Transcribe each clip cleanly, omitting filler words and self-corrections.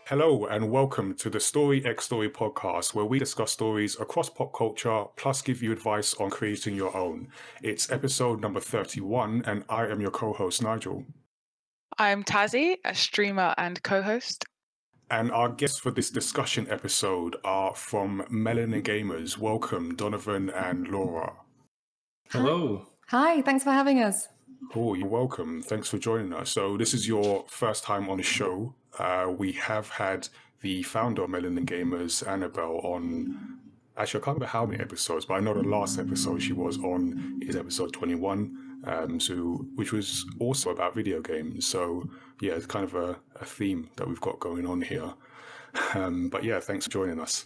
Hello and welcome to the Story X Story podcast, where we discuss stories across pop culture, plus give you advice on creating your own. It's episode number 31, and I am your co-host, Nigel. I'm Tazziii, a streamer and co-host. And our guests for this discussion episode are from Melanin Gamers. Welcome, Donovan and Laura. Hello. Hi, thanks for having us. Oh, you're welcome. Thanks for joining us. So this is your first time on the show. We have had the founder of Melanin Gamers, Annabelle, on. Actually, I can't remember how many episodes, but I know the last episode she was on is episode 21, which was also about video games. So yeah, it's kind of a theme that we've got going on here. But yeah, thanks for joining us.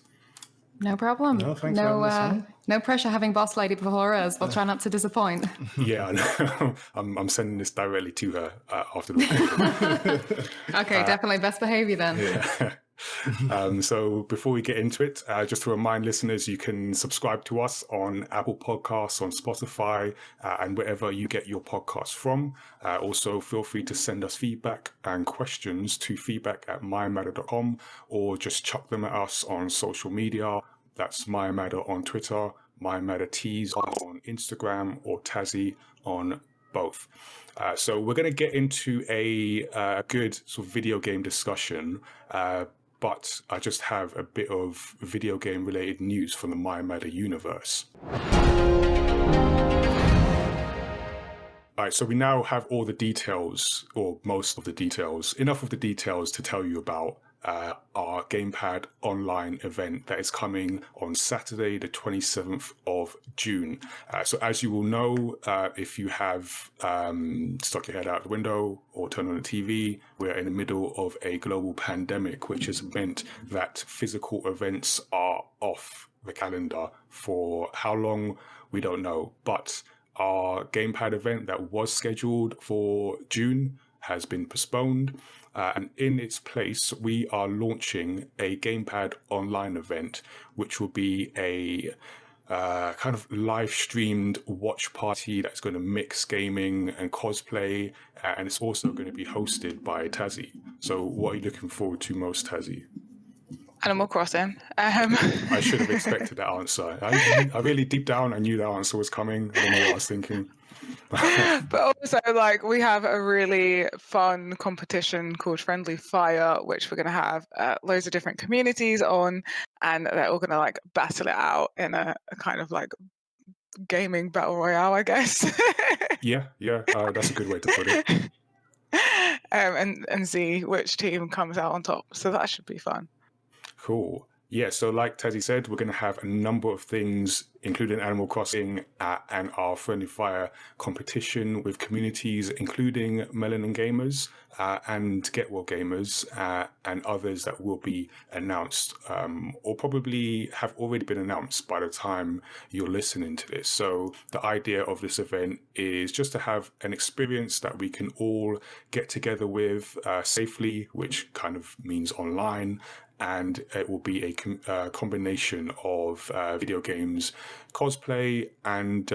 No problem. No, thanks for having us on. No pressure having boss lady before us. We'll try not to disappoint. Yeah, I know. I'm sending this directly to her after the Okay, definitely best behavior then. Yeah. So before we get into it, just to remind listeners, you can subscribe to us on Apple Podcasts, on Spotify, and wherever you get your podcasts from. Also, feel free to send us feedback and questions to feedback@mayamada.com, or just chuck them at us on social media. That's mayamada on Twitter, mayamada tees on Instagram, or Tazziii on both. So we're going to get into a good sort of video game discussion, but I just have a bit of video game related news from the mayamada universe. All right, so we now have all the details, or most of the details, enough of the details to tell you about our Gamepad Online event that is coming on Saturday, the 27th of June. So as you will know, if you have stuck your head out the window or turned on the TV, we're in the middle of a global pandemic, which has meant that physical events are off the calendar for how long, we don't know. But our Gamepad event that was scheduled for June has been postponed. And in its place, we are launching a Gamepad Online event, which will be a kind of live streamed watch party that's going to mix gaming and cosplay. And it's also going to be hosted by Tazziii. So what are you looking forward to most, Tazziii? Animal Crossing. I should have expected that answer. I really, deep down, I knew that answer was coming. I don't know what I was thinking. But also, we have a really fun competition called Friendly Fire, which we're going to have loads of different communities on, and they're all going to battle it out in a kind of gaming battle royale, I guess. Yeah, that's a good way to put it. And see which team comes out on top. So that should be fun. Cool. Yeah, so like Tazziii said, we're going to have a number of things, including Animal Crossing and our Friendly Fire competition with communities, including Melanin Gamers and Get Well Gamers and others that will be announced or probably have already been announced by the time you're listening to this. So the idea of this event is just to have an experience that we can all get together with safely, which kind of means online. And it will be a combination of video games, cosplay, and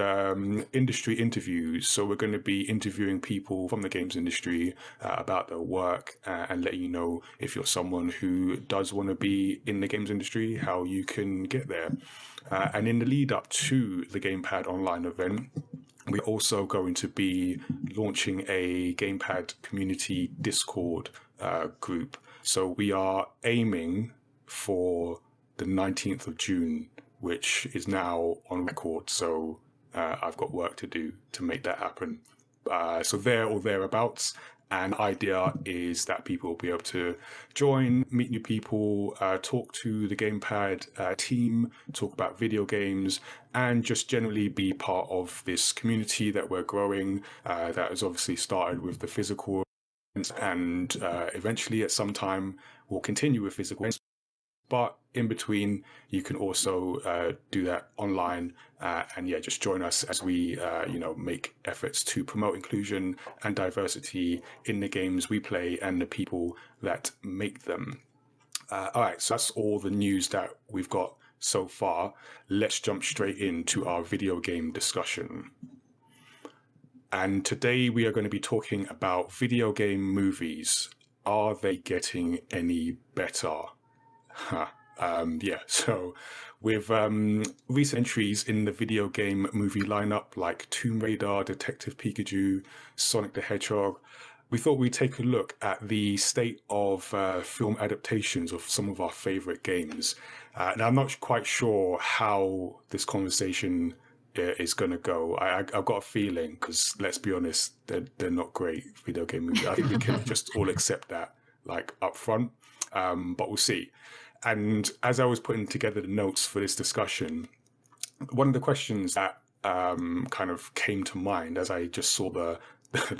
industry interviews. So we're going to be interviewing people from the games industry about their work and letting you know if you're someone who does want to be in the games industry, how you can get there. And in the lead up to the Gamepad Online event, we're also going to be launching a Gamepad community Discord group. So we are aiming for the 19th of June, which is now on record. So I've got work to do to make that happen. So there or thereabouts. And the idea is that people will be able to join, meet new people, talk to the Gamepad team, talk about video games, and just generally be part of this community that we're growing that has obviously started with the physical and eventually at some time we'll continue with physical events. But in between, you can also do that online and just join us as we, make efforts to promote inclusion and diversity in the games we play and the people that make them. All right, so that's all the news that we've got so far. Let's jump straight into our video game discussion. And today we are going to be talking about video game movies. are they getting any better? So with recent entries in the video game movie lineup like Tomb Raider, Detective Pikachu, Sonic the Hedgehog, we thought we'd take a look at the state of film adaptations of some of our favorite games. Now, I'm not quite sure how this conversation is going to go. I've got a feeling, because let's be honest, they're not great video game movies. I think we can just all accept that, like, up front, but we'll see. And as I was putting together the notes for this discussion, one of the questions that kind of came to mind as I just saw the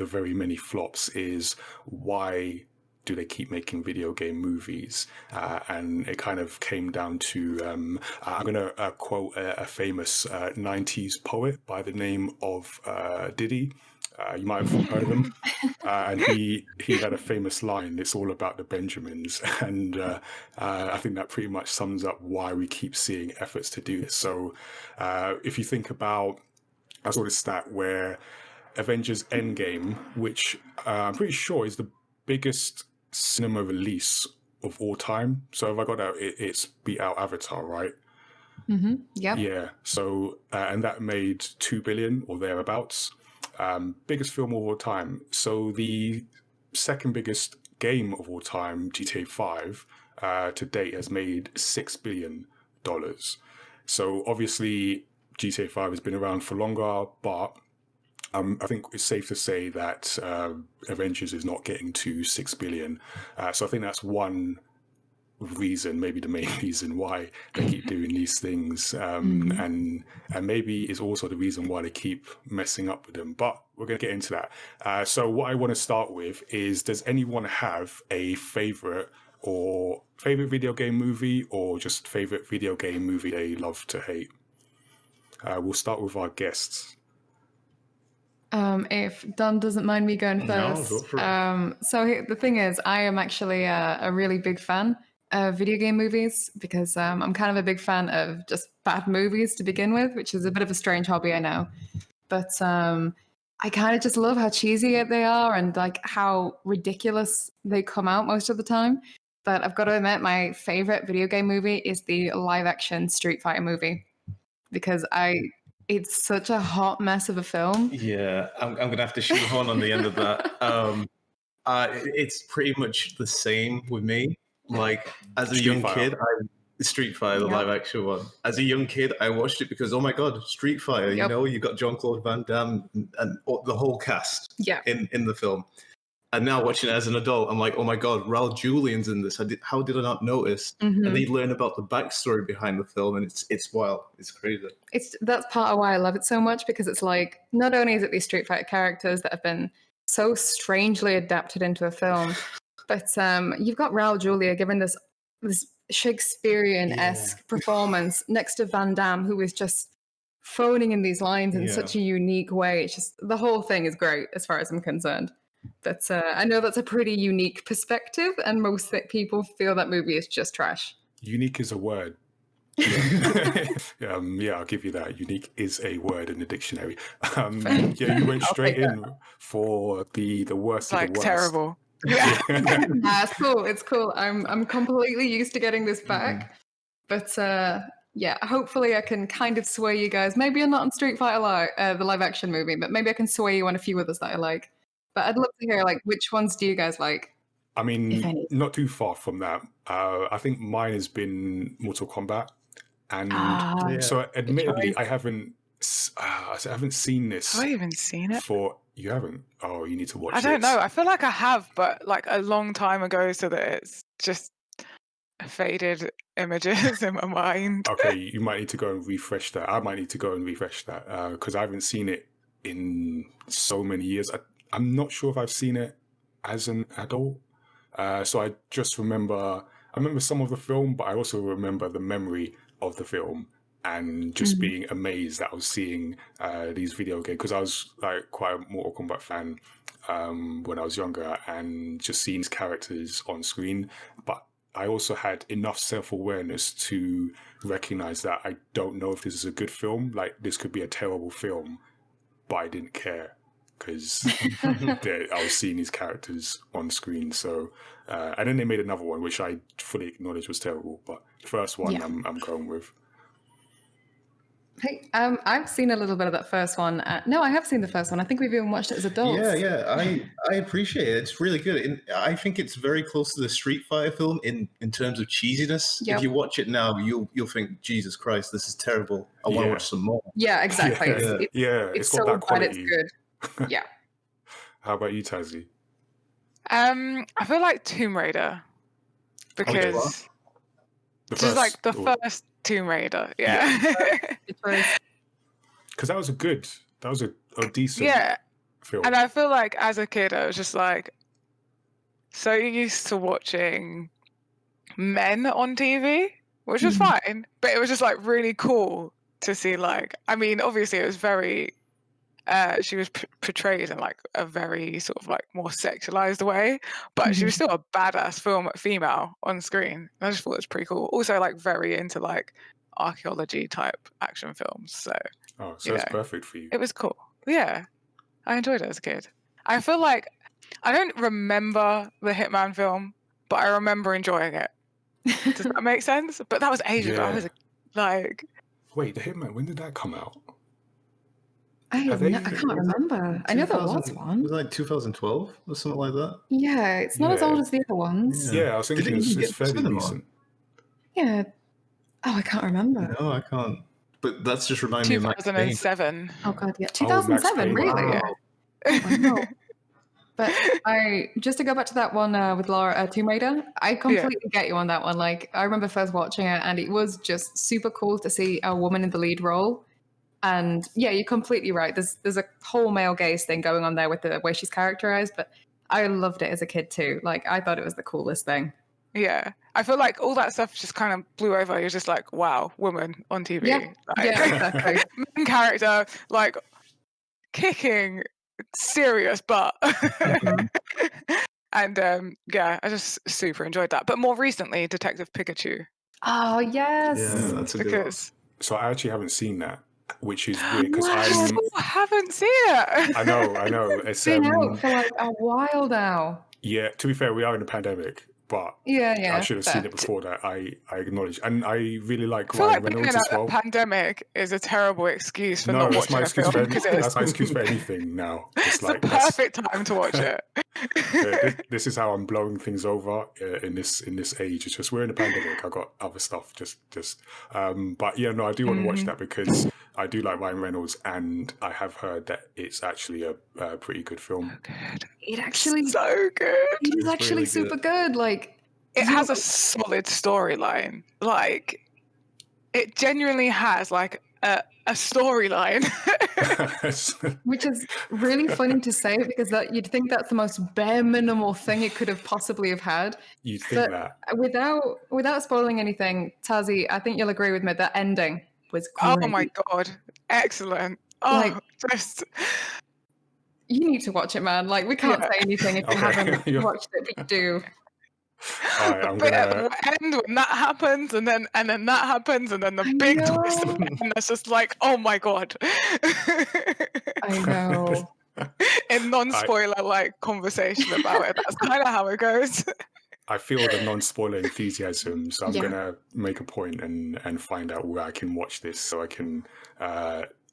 very many flops is, why do they keep making video game movies? And it kind of came down to, I'm going to quote a famous 90s poet by the name of Diddy. You might have heard of him. And he had a famous line, "It's all about the Benjamins." And I think that pretty much sums up why we keep seeing efforts to do this. So if you think about, I saw this stat where Avengers Endgame, which I'm pretty sure is the biggest cinema release of all time. So if I got that, it's beat out Avatar, right? Mm-hmm. Yep. Yeah. So, and that made 2 billion or thereabouts. Biggest film of all time. So the second biggest game of all time, GTA 5, to date has made $6 billion. So obviously GTA 5 has been around for longer, but I think it's safe to say that Avengers is not getting to 6 billion. So I think that's one reason, maybe the main reason why they keep doing these things, and maybe is also the reason why they keep messing up with them. But we're going to get into that. So what I want to start with is, does anyone have a favorite video game movie, or just favorite video game movie they love to hate? We'll start with our guests. If Don doesn't mind me going first. No, go for it. So the thing is, I am actually a really big fan of video game movies, because I'm kind of a big fan of just bad movies to begin with, which is a bit of a strange hobby, I know. But I kind of just love how cheesy they are, and like how ridiculous they come out most of the time. But I've got to admit, my favorite video game movie is the live action Street Fighter movie, because it's such a hot mess of a film. Yeah, I'm going to have to shoehorn on the end of that. It's pretty much the same with me. Like, as a young kid, Street Fighter, the live action one. As a young kid, I watched it because, oh my God, Street Fighter, you know, you got Jean-Claude Van Damme and the whole cast in the film. And now watching it as an adult, I'm like, oh my God, Raul Julian's in this. How did I not notice? And then you learn about the backstory behind the film, and it's wild. It's crazy. That's part of why I love it so much, because it's like, not only is it these Street Fighter characters that have been so strangely adapted into a film, but you've got Raul Julia giving this Shakespearean-esque performance next to Van Damme, who is just phoning in these lines in such a unique way. It's just, the whole thing is great as far as I'm concerned. But I know that's a pretty unique perspective, and most people feel that movie is just trash. Unique is a word. I'll give you that. Unique is a word in the dictionary. You went straight in for the worst of the worst. Terrible. Yeah. It's cool. It's cool. I'm completely used to getting this back. But hopefully I can kind of sway you guys. Maybe I'm not on Street Fighter the live action movie, but maybe I can sway you on a few others that I like. But I'd love to hear, like, which ones do you guys like? I mean, not too far from that. I think mine has been Mortal Kombat. And so admittedly, I haven't seen this. Have I even seen it? You haven't? Oh, you need to watch it. I don't know. I feel like I have, but like a long time ago, so that it's just faded images in my mind. Okay, you might need to go and refresh that. I might need to go and refresh that because I haven't seen it in so many years. I'm not sure if I've seen it as an adult. So I just remember some of the film, but I also remember the memory of the film and just being amazed that I was seeing these video games, because I was like quite a Mortal Kombat fan when I was younger, and just seeing these characters on screen. But I also had enough self-awareness to recognize that I don't know if this is a good film. Like, this could be a terrible film, but I didn't care. because I was seeing these characters on screen. So, and then they made another one, which I fully acknowledge was terrible. But the first one, I'm going with. Hey, I've seen a little bit of that first one. No, I have seen the first one. I think we've even watched it as adults. Yeah. I appreciate it. It's really good. And I think it's very close to the Street Fighter film in terms of cheesiness. Yep. If you watch it now, you'll think, Jesus Christ, this is terrible. I want to watch some more. Yeah, exactly. It's so got that bad quality. it's good. Yeah. How about you, Tazziii? I feel like Tomb Raider because just like the first Tomb Raider, because that was a decent film. And I feel like as a kid I was just like so used to watching men on TV, which was fine, but it was just like really cool to see, like, I mean, obviously it was very she was portrayed in like a very sort of like more sexualized way, but she was still a badass female on screen. I just thought it was pretty cool. Also like very into like archaeology type action films, so it's perfect for you. It was cool. Yeah, I enjoyed it as a kid. I feel like I don't remember the Hitman film, but I remember enjoying it. Does that make sense? But that was ages ago. I was like, wait, the Hitman, when did that come out? I can't remember. I know there was one. It was like 2012 or something like that. Yeah, it's not as old as the other ones. Yeah, I was thinking it's fairly recent. Yeah. Oh, I can't remember. No, I can't. But that's just reminding me of Max Payne. 2007. Oh god, yeah, 2007, really? Wow. Oh, but just to go back to that one with Laura, Tomb Raider, I completely get you on that one. Like, I remember first watching it, and it was just super cool to see a woman in the lead role. And yeah, you're completely right. There's a whole male gaze thing going on there with the way she's characterized, but I loved it as a kid too. Like, I thought it was the coolest thing. Yeah, I feel like all that stuff just kind of blew over. You're just like, wow, woman on TV. Yeah, exactly. Main character, like, kicking serious butt. And I just super enjoyed that. But more recently, Detective Pikachu. Oh, yes. Yeah, that's a good one. So I actually haven't seen that, which is weird because I haven't seen it. I know. It's been out for like a while now. Yeah, to be fair, we are in a pandemic, but I should have seen it before that. I acknowledge, and I really like Ryan Reynolds as well. Pandemic is a terrible excuse for not watching a film. That's my excuse for anything now. It's the perfect time to watch it. This is how I'm blowing things over in this age. It's just we're in a pandemic. I got other stuff. But yeah, no, I do want to watch that because I do like Ryan Reynolds, and I have heard that it's actually a pretty good film. So good. It actually so good. It is actually really super good. Like, it has a solid storyline. Like, it genuinely has like a storyline. Which is really funny to say because you'd think that's the most bare minimal thing it could have possibly have had. You'd think that. Without spoiling anything, Tazziii, I think you'll agree with me, that ending was great. Oh my god. Excellent. Oh, you need to watch it, man. Like, we can't say anything if you haven't watched it, but you do. All right, I'm gonna end when that happens, and then that happens, and then the big twist, and that's just like, oh my god. I know. In non-spoiler like conversation about it, that's kind of how it goes. I feel the non-spoiler enthusiasm, so I'm gonna make a point and find out where I can watch this, so I can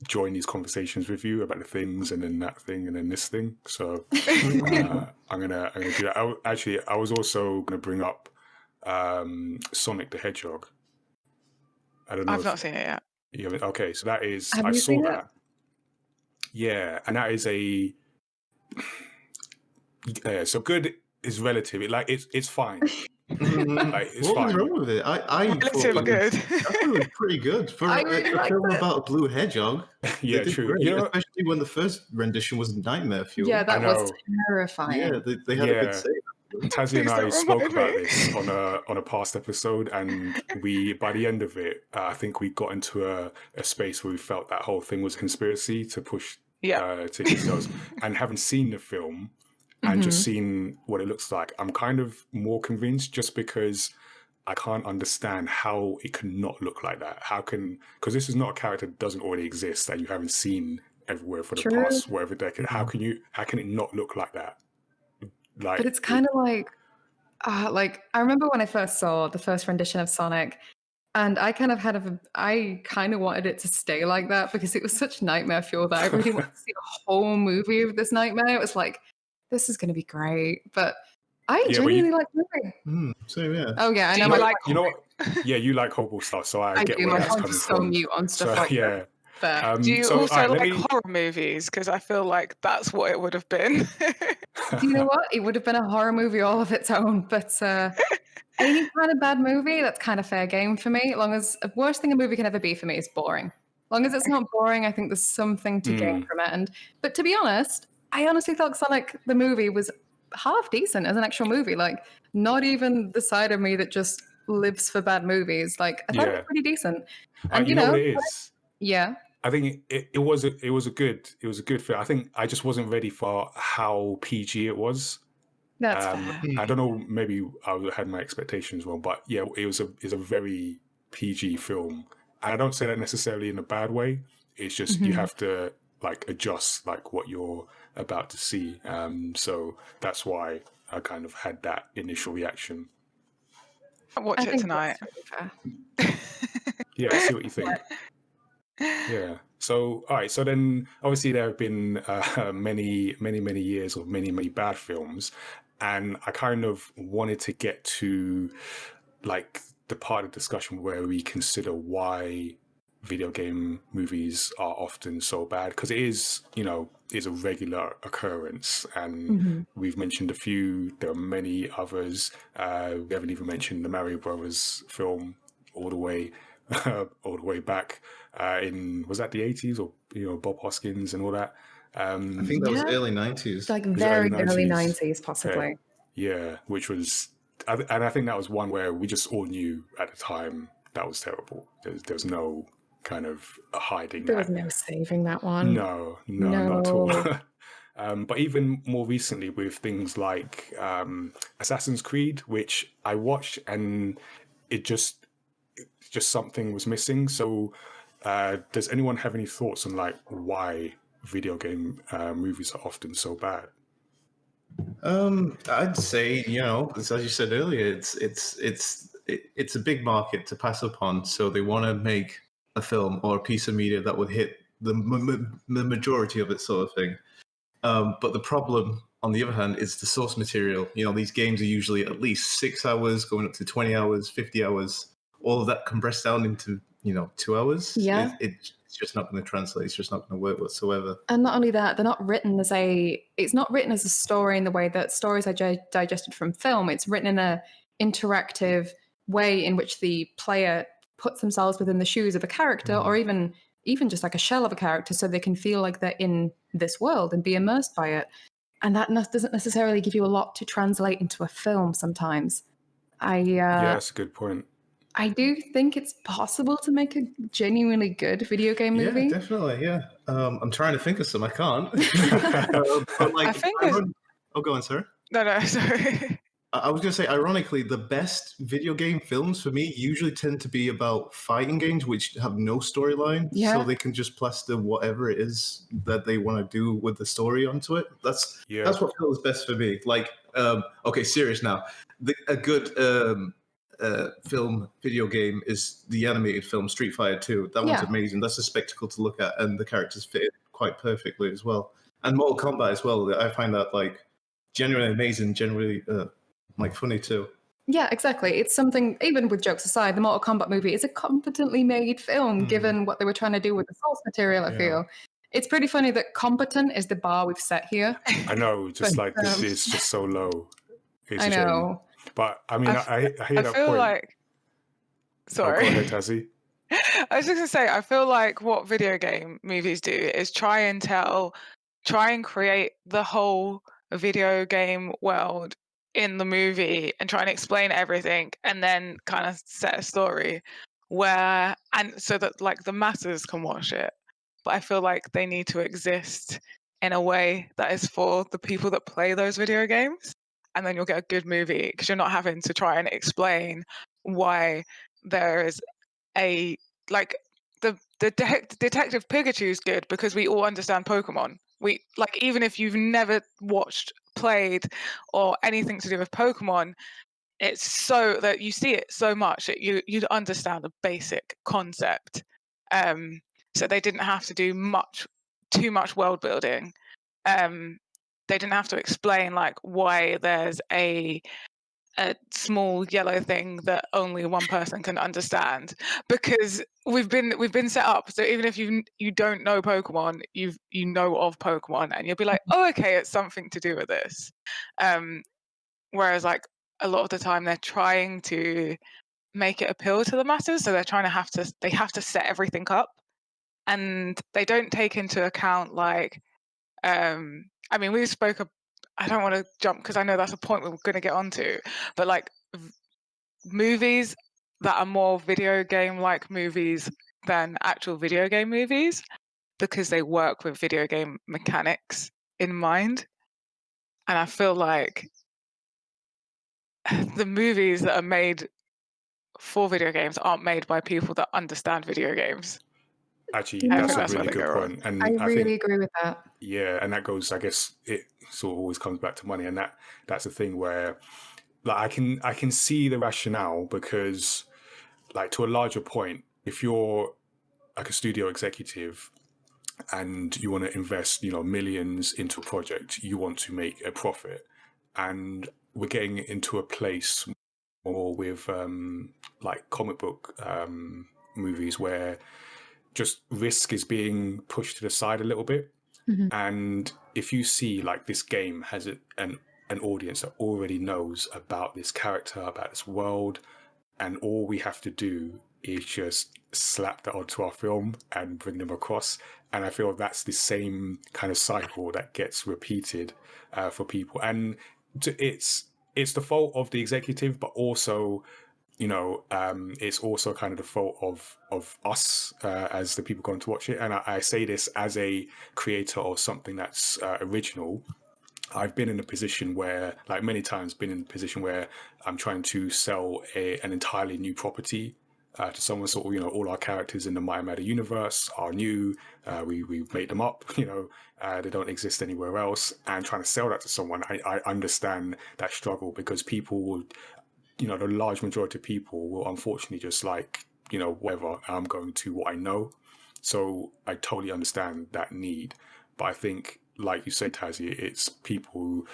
join these conversations with you about the things, and then that thing, and then this thing. So I'm gonna do that. I was also gonna bring up Sonic the Hedgehog. I don't know. I've not seen it yet. Yeah. Okay, so that is. I saw that. Yeah, and that is a. Yeah, so good is relative. It's fine. Like, it's what fine. was wrong with it? I thought it was pretty good for a film about a blue hedgehog. Yeah, true. Especially when the first rendition was Nightmare Fuel. Yeah, that was terrifying. Yeah, they had a good save. Tazziii and I spoke about this on a past episode, and by the end of it, I think we got into a space where we felt that whole thing was a conspiracy to push ticket sales. And having seen the film and just seen what it looks like, I'm kind of more convinced, just because I can't understand how it could not look like that. Because this is not a character that doesn't already exist that you haven't seen everywhere for the True. past whatever decade. How can it not look like that? Like, but it's kind of like I remember when I first saw the first rendition of Sonic, and I kind of wanted it to stay like that because it was such nightmare fuel that I really wanted to see a whole movie of this nightmare. It was like, this is going to be great, but I genuinely like the movie. So yeah. Oh yeah, I Do know. you like you know what? Yeah, you like horrible stuff, so I get do. where My that's phone's coming so from. mute on stuff So like yeah. that. Fair. Do you so, also all right, like horror movies? Because I feel like that's what it would have been. Do you know what? It would have been a horror movie all of its own, but any kind of bad movie, that's kind of fair game for me. As long as the worst thing a movie can ever be for me is boring. As long as it's not boring, I think there's something to gain from it. But to be honest, I honestly thought Sonic the movie was half decent as an actual movie. Like, not even the side of me that just lives for bad movies. Like, I thought it was pretty decent. And you know what it is? Yeah. I think it was a good film. I think I just wasn't ready for how PG it was. That's fair. I don't know, maybe I had my expectations wrong, but yeah, it's a very PG film. And I don't say that necessarily in a bad way. It's just you have to like adjust like what you're about to see. So that's why I kind of had that initial reaction. I'll watch it tonight. Yeah, see what you think. Yeah. So, all right. So then, obviously, there have been many years of many bad films, and I kind of wanted to get to like the part of the discussion where we consider why video game movies are often so bad, because it is, is a regular occurrence, and we've mentioned a few. There are many others. We haven't even mentioned the Mario Brothers film all the way back was that the 80s, or Bob Hoskins and all that. I think that was early 90s. Like very early 90s, possibly. Okay. Yeah, which was, and I think that was one where we just all knew at the time that was terrible. There's no kind of hiding. There was no saving that one. No, not at all. But even more recently with things like Assassin's Creed, which I watched, and it just something was missing. So does anyone have any thoughts on like why video game movies are often so bad? I'd say, as you said earlier, it's a big market to pass upon, so they want to make a film or a piece of media that would hit the majority of it, sort of thing. But the problem, on the other hand, is the source material. These games are usually at least 6 hours, going up to 20 hours, 50 hours. All of that compressed down into 2 hours. Yeah, it's just not going to translate. It's just not going to work whatsoever. And not only that, they're not written as it's not written as a story in the way that stories are digested from film. It's written in a interactive way in which the player puts themselves within the shoes of a character, or even just like a shell of a character, so they can feel like they're in this world and be immersed by it. And that doesn't necessarily give you a lot to translate into a film sometimes. Yeah, that's a good point. I do think it's possible to make a genuinely good video game movie. Yeah, definitely. Yeah, I'm trying to think of some. I can't. But like, I think go on, sir. No, sorry. I was going to say, ironically, the best video game films for me usually tend to be about fighting games which have no storyline, so they can just plaster whatever it is that they want to do with the story onto it. That's what feels best for me. Like, okay, serious now. A good video game is the animated film Street Fighter 2. That one's amazing. That's a spectacle to look at, and the characters fit quite perfectly as well. And Mortal Kombat as well. I find that like genuinely amazing, generally like funny too. Yeah, exactly. It's something, even with jokes aside, the Mortal Kombat movie is a competently made film, given what they were trying to do with the source material, I feel. It's pretty funny that competent is the bar we've set here. I know, just like this is just so low. I know. But I mean, I hear that point. I feel like... Sorry. Oh, go ahead, Tazziii. I was just going to say, I feel like what video game movies do is try and create the whole video game world in the movie and try and explain everything, and then kind of set a story so that like the masses can watch it. But I feel like they need to exist in a way that is for the people that play those video games, and then you'll get a good movie because you're not having to try and explain why there is Detective Pikachu's good because we all understand Pokemon. We like, even if you've never watched, played, or anything to do with Pokemon, it's so that you see it so much that you'd understand the basic concept. So they didn't have to do too much world building. They didn't have to explain like why there's a small yellow thing that only one person can understand, because we've been set up. So even if you don't know Pokemon, you know of Pokemon, and you'll be like, oh, okay, it's something to do with this. Whereas like a lot of the time they're trying to make it appeal to the masses, so they have to set everything up, and they don't take into account like I mean, I don't want to jump because I know that's a point we're going to get onto, but like movies that are more video game like movies than actual video game movies, because they work with video game mechanics in mind. And I feel like the movies that are made for video games aren't made by people that understand video games. Actually, that's a really good point. And I really agree with that. Yeah, and that goes, I guess it sort of always comes back to money, and that's the thing where like I can see the rationale, because like to a larger point, if you're like a studio executive and you want to invest, millions into a project, you want to make a profit. And we're getting into a place more with like comic book movies where just risk is being pushed to the side a little bit. Mm-hmm. And if you see like this game has an audience that already knows about this character, about this world, and all we have to do is just slap that onto our film and bring them across. And I feel that's the same kind of cycle that gets repeated for people. And it's the fault of the executive, but also, it's also kind of the fault of us as the people going to watch it. And I say this as a creator of something that's original. I've been in a position where, like many times, I'm trying to sell an entirely new property to someone. Sort of, all our characters in the mayamada universe are new. We've made them up. They don't exist anywhere else. And trying to sell that to someone, I understand that struggle, because people will, the large majority of people will unfortunately just like, whatever, I'm going to what I know. So I totally understand that need. But I think, like you said, Tazziii, it's people who,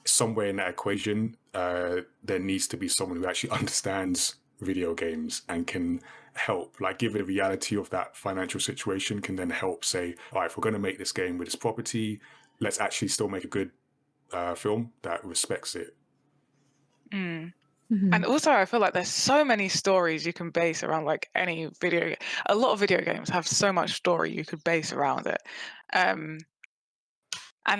somewhere in that equation, there needs to be someone who actually understands video games and can help, like, given the reality of that financial situation, can then help say, all right, if we're going to make this game with this property, let's actually still make a good film that respects it. Mm. Mm-hmm. And also, I feel like there's so many stories you can base around like any video. A lot of video games have so much story you could base around it. And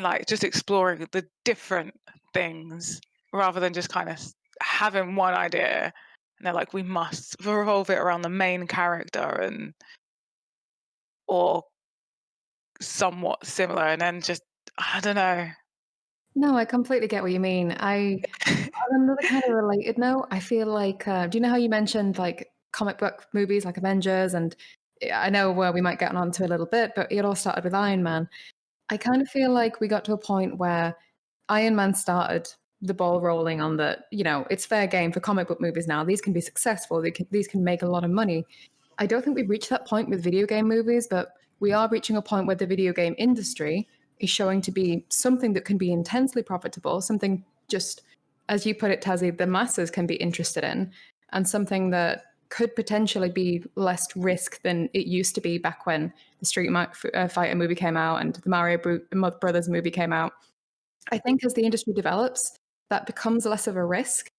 like just exploring the different things rather than just kind of having one idea and they're like, we must revolve it around the main character or somewhat similar, and then just, I don't know. No, I completely get what you mean. On another kind of related note, I feel like, do you know how you mentioned like comic book movies like Avengers? And I know where we might get on to a little bit, but it all started with Iron Man. I kind of feel like we got to a point where Iron Man started the ball rolling on the, it's fair game for comic book movies now. These can be successful. These can make a lot of money. I don't think we've reached that point with video game movies, but we are reaching a point where the video game industry is showing to be something that can be intensely profitable, something just, as you put it, Tazziii, the masses can be interested in, and something that could potentially be less risk than it used to be back when the Street Fighter movie came out and the Mario Brothers movie came out. I think as the industry develops, that becomes less of a risk.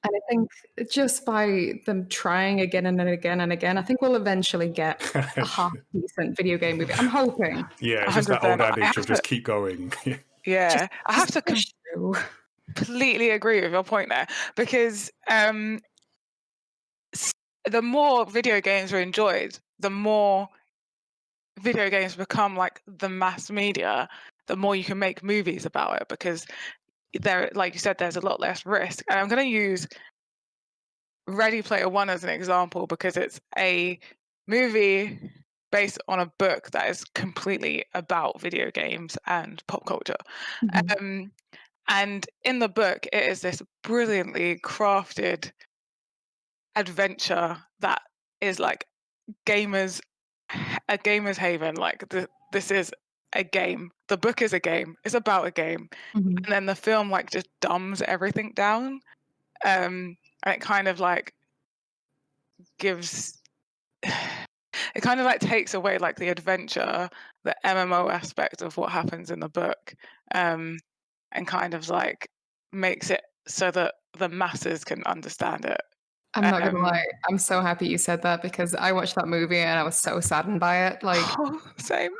And I think just by them trying again and again and again, I think we'll eventually get a half-decent video game movie. I'm hoping. Yeah, it's just that old adage of just keep going. Yeah, I have to completely agree with your point there, because the more video games are enjoyed, the more video games become like the mass media, the more you can make movies about it, because there, like you said, there's a lot less risk. And I'm going to use Ready Player One as an example, because it's a movie based on a book that is completely about video games and pop culture. And in the book, it is this brilliantly crafted adventure that is like a gamer's haven. Like this is a game. The book is a game. It's about a game. And then the film like just dumbs everything down. And it kind of like gives it kind of like takes away like the adventure, the MMO aspect of what happens in the book, and kind of like makes it so that the masses can understand it. I'm not gonna lie, I'm so happy you said that because I watched that movie and I was so saddened by it. Like, same.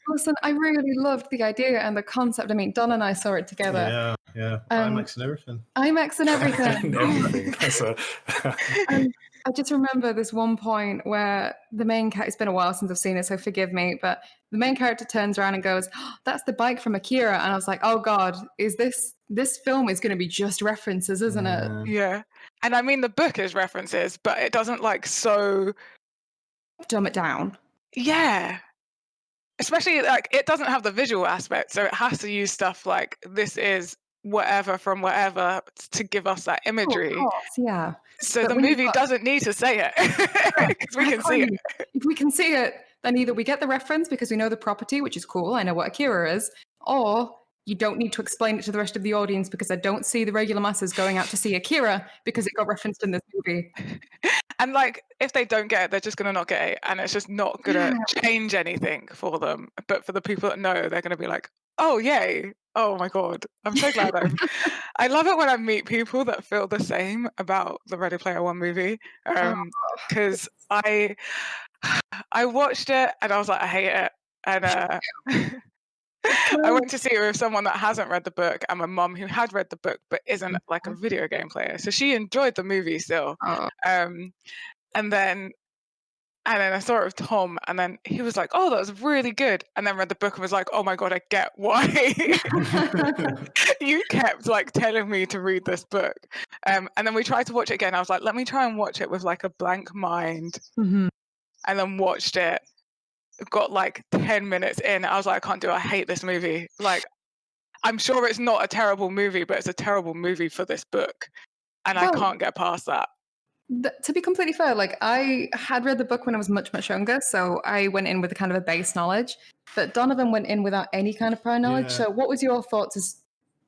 Listen, I really loved the idea and the concept. I mean, Don and I saw it together. Yeah. IMAX and everything. IMAX and everything. Everything. That's and I just remember this one point where the main character, it's been a while since I've seen it, so forgive me, but the main character turns around and goes, oh, that's the bike from Akira. And I was like, oh God, is this film is going to be just references, isn't it? Yeah. And I mean, the book is references, but it doesn't like so dumb it down. Yeah. Especially like it doesn't have the visual aspect, so it has to use stuff like this is whatever from whatever to give us that imagery. Oh, of course, yeah. So but the movie doesn't need to say it because we can see it. If we can see it, then either we get the reference because we know the property, which is cool, I know what Akira is, or you don't need to explain it to the rest of the audience because I don't see the regular masses going out to see Akira because it got referenced in this movie. And like, if they don't get it, they're just going to not get it. And it's just not going to change anything for them. But for the people that know, they're going to be like, oh, yay. Oh, my God. I'm so glad I love it when I meet people that feel the same about the Ready Player One movie. Because I watched it and I was like, I hate it. And I went to see it with someone that hasn't read the book and my mum who had read the book but isn't like a video game player. So she enjoyed the movie still. And then I saw it with Tom and then he was like, oh, that was really good. And then read the book and was like, oh my God, I get why you kept like telling me to read this book. And then we tried to watch it again. I was like, let me try and watch it with like a blank mind. And then watched it. Got like 10 minutes in. I was like, I can't do it. I hate this movie. Like, I'm sure it's not a terrible movie, but it's a terrible movie for this book. And I can't get past that. To be completely fair, like I had read the book when I was much, much younger. So I went in with a kind of a base knowledge, but Donovan went in without any kind of prior knowledge. So what was your thoughts as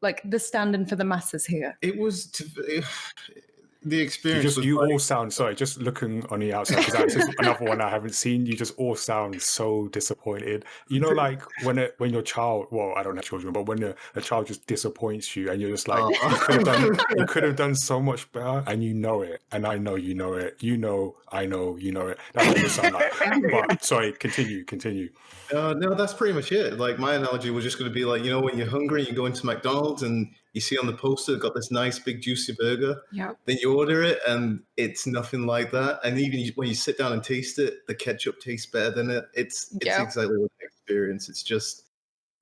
like the stand-in for the masses here? It was... the experience you all sound, sorry, just looking on the outside, because that's just another one I haven't seen, you just all sound so disappointed. You know, like when your child, well, I don't have children, but when a child just disappoints you and you're just like, you could have done so much better, and you know it, and I know you know it, you know, I know you know it. That's what you sound like. But sorry, continue. No, that's pretty much it. Like my analogy was just going to be like, you know, when you're hungry, you go into McDonald's and you see on the poster got this nice big juicy burger. Yeah. Then you order it and it's nothing like that. And even when you sit down and taste it, the ketchup tastes better than it. It's exactly what I experience. It's just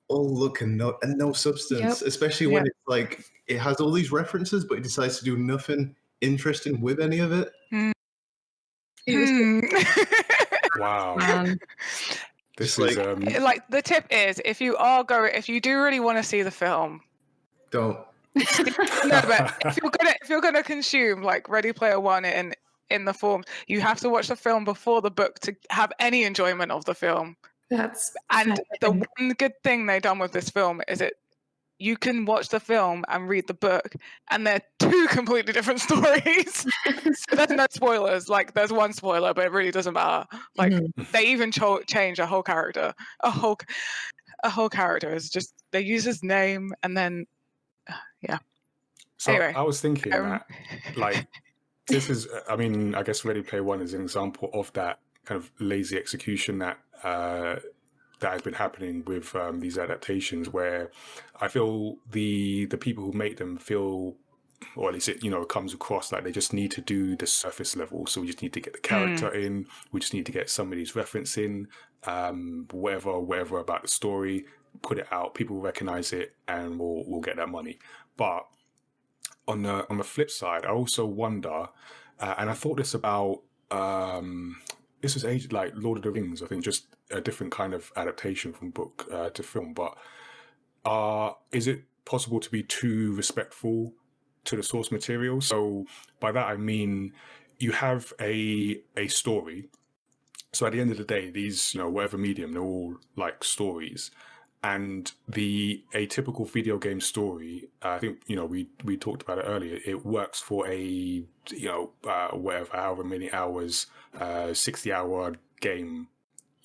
all look and no substance. Especially when it's like it has all these references, but it decides to do nothing interesting with any of it. Wow. This is like the tip is if you do really want to see the film, don't. No, but if you're gonna consume like Ready Player One in the form, you have to watch the film before the book to have any enjoyment of the film. And the one good thing they've done with this film is you can watch the film and read the book, and they're two completely different stories. So there's no spoilers. Like there's one spoiler, but it really doesn't matter. Like they even change a whole character. A whole character is just they use his name and then So anyway, I was thinking that like this is, I mean, I guess Ready Player One is an example of that kind of lazy execution that has been happening with these adaptations, where I feel the people who make them feel, or at least it comes across like they just need to do the surface level. So we just need to get the character in, we just need to get somebody's reference in, whatever about the story, put it out, people will recognize it, and we'll get that money. But on the flip side, I also wonder, and I thought this about this was age like Lord of the Rings. I think just a different kind of adaptation from book to film. But is it possible to be too respectful to the source material? So by that I mean you have a story. So at the end of the day, these, whatever medium, they're all like stories. And the atypical video game story, I think, we talked about it earlier. It works for a, whatever, however many hours, 60-hour game,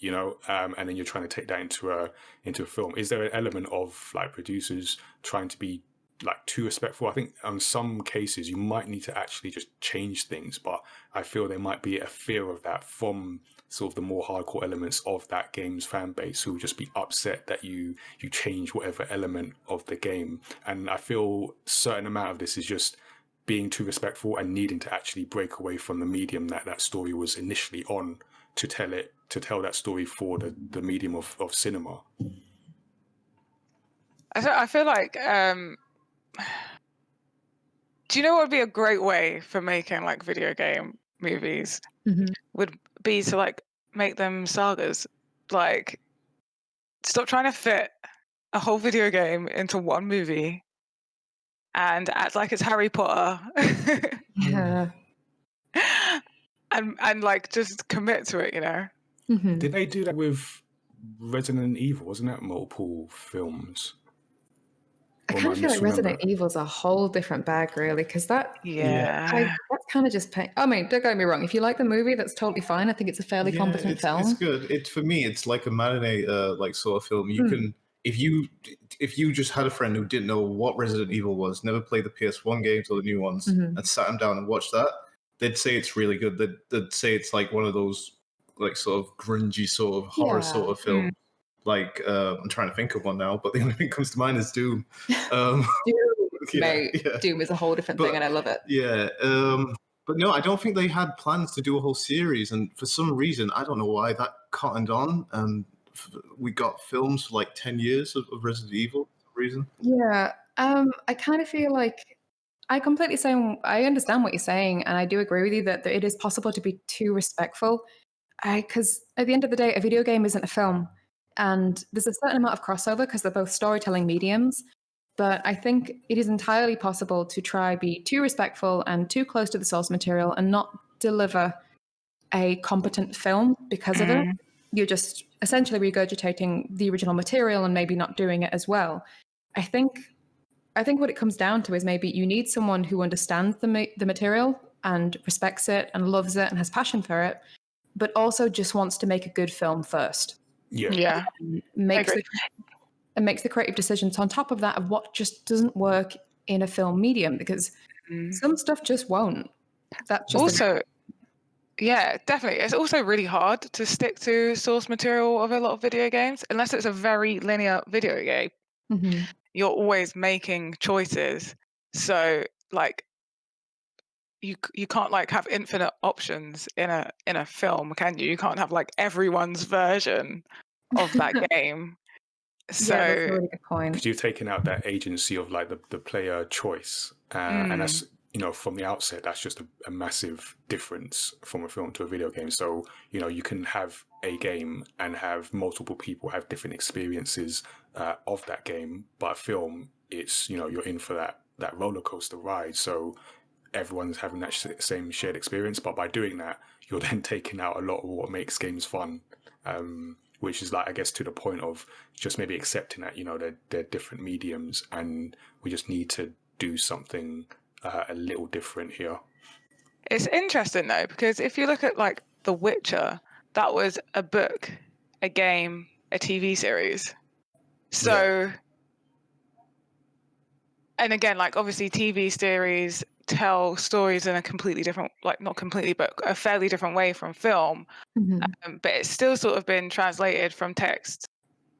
and then you're trying to take that into a film. Is there an element of like producers trying to be like too respectful? I think on some cases you might need to actually just change things, but I feel there might be a fear of that from sort of the more hardcore elements of that game's fan base, who will just be upset that you change whatever element of the game. And I feel a certain amount of this is just being too respectful and needing to actually break away from the medium that story was initially on to tell that story for the medium of cinema. I feel like do you know what would be a great way for making like video game movies? Would be to like make them sagas. Like, stop trying to fit a whole video game into one movie and act like it's Harry Potter. Yeah. and like just commit to it, Did they do that with Resident Evil? Wasn't that multiple films? I kind of feel like Resident Evil's a whole different bag, really, because that's kind of just I mean, don't get me wrong. If you like the movie, that's totally fine. I think it's a fairly competent film. It's good. For me, it's like a matinee like sort of film. You can, if you just had a friend who didn't know what Resident Evil was, never played the PS1 games or the new ones, and sat them down and watched that, they'd say it's really good. They'd say it's like one of those like sort of grungy sort of horror sort of film. Like I'm trying to think of one now, but the only thing that comes to mind is Doom. Doom is a whole different thing, and I love it. Yeah, but no, I don't think they had plans to do a whole series, and for some reason, I don't know why, that cottoned on, and we got films for like 10 years of Resident Evil for some reason. Yeah, I kind of feel like I understand what you're saying, and I do agree with you that it is possible to be too respectful, because at the end of the day, a video game isn't a film. And there's a certain amount of crossover because they're both storytelling mediums. But I think it is entirely possible to try be too respectful and too close to the source material and not deliver a competent film because of it. You're just essentially regurgitating the original material and maybe not doing it as well. I think what it comes down to is maybe you need someone who understands the material and respects it and loves it and has passion for it, but also just wants to make a good film first. Yeah. Makes the creative decisions on top of that of what just doesn't work in a film medium, because some stuff just won't. That just also, yeah, definitely. It's also really hard to stick to source material of a lot of video games unless it's a very linear video game. You're always making choices, so like you can't like have infinite options in a film, can you? You can't have like everyone's version of that game. So yeah, that's a really good point. Because you've taken out that agency of like the player choice, and that's from the outset, that's just a massive difference from a film to a video game. So you can have a game and have multiple people have different experiences of that game, but a film, it's you're in for that roller coaster ride. So everyone's having that same shared experience, but by doing that, you're then taking out a lot of what makes games fun, which is like, I guess, to the point of just maybe accepting that they're different mediums, and we just need to do something a little different here. It's interesting though, because if you look at like The Witcher, that was a book, a game, a TV series. So and again, like obviously TV series tell stories in a completely different, like not completely, but a fairly different way from film. But it's still sort of been translated from text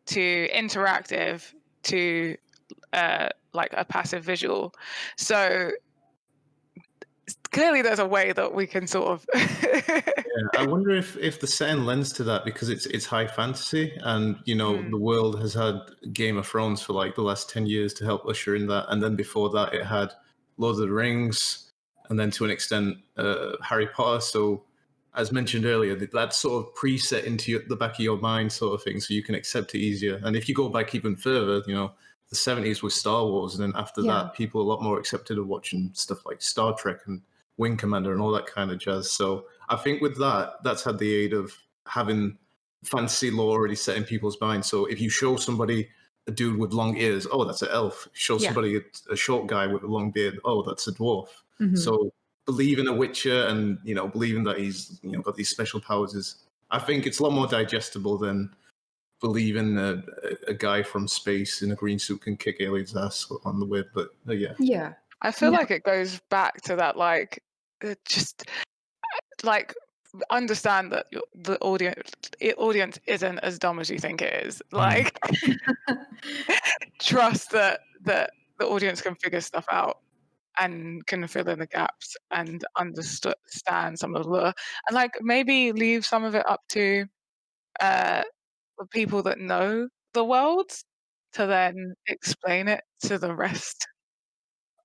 to interactive to like a passive visual. So clearly there's a way that we can sort of I wonder if the setting lends to that, because it's high fantasy, and the world has had Game of Thrones for like the last 10 years to help usher in that, and then before that it had Lord of the Rings, and then to an extent Harry Potter. So as mentioned earlier, that's sort of preset into the back of your mind sort of thing, so you can accept it easier. And if you go back even further, the 70s was Star Wars, and then after that, people a lot more accepted of watching stuff like Star Trek and Wing Commander and all that kind of jazz. So I think with that's had the aid of having fantasy lore already set in people's minds. So if you show somebody a dude with long ears, oh, that's an elf. Show somebody a short guy with a long beard, oh, that's a dwarf. Mm-hmm. So believe in a Witcher and, believing that he's, got these special powers I think it's a lot more digestible than believing a guy from space in a green suit can kick aliens' ass on the whip. But yeah. Yeah. I feel like it goes back to that, understand that the audience isn't as dumb as you think it is. Trust that the audience can figure stuff out and can fill in the gaps and understand some of the lore, and maybe leave some of it up to the people that know the world to then explain it to the rest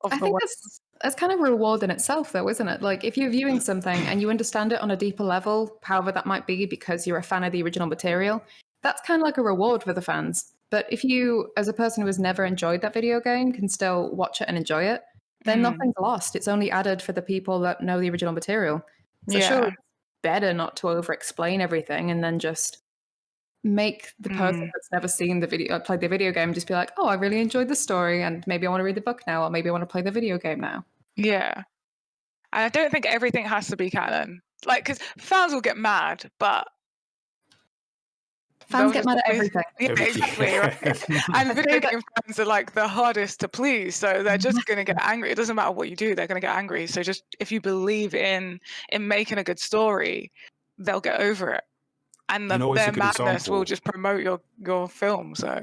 of the world. That's kind of a reward in itself, though, isn't it? Like, if you're viewing something and you understand it on a deeper level, however that might be because you're a fan of the original material, that's kind of like a reward for the fans. But if you, as a person who has never enjoyed that video game, can still watch it and enjoy it, then nothing's lost. It's only added for the people that know the original material. So sure, it's better not to over-explain everything and then just make the person that's never seen the video, played the video game, just be like, oh, I really enjoyed the story, and maybe I want to read the book now, or maybe I want to play the video game now. Yeah. And I don't think everything has to be canon. Because fans will get mad, but fans get mad at everything. Yeah, exactly. Right? And video game fans are the hardest to please, so they're just going to get angry. It doesn't matter what you do, they're going to get angry. So just if you believe in making a good story, they'll get over it. And their madness will just promote your film. So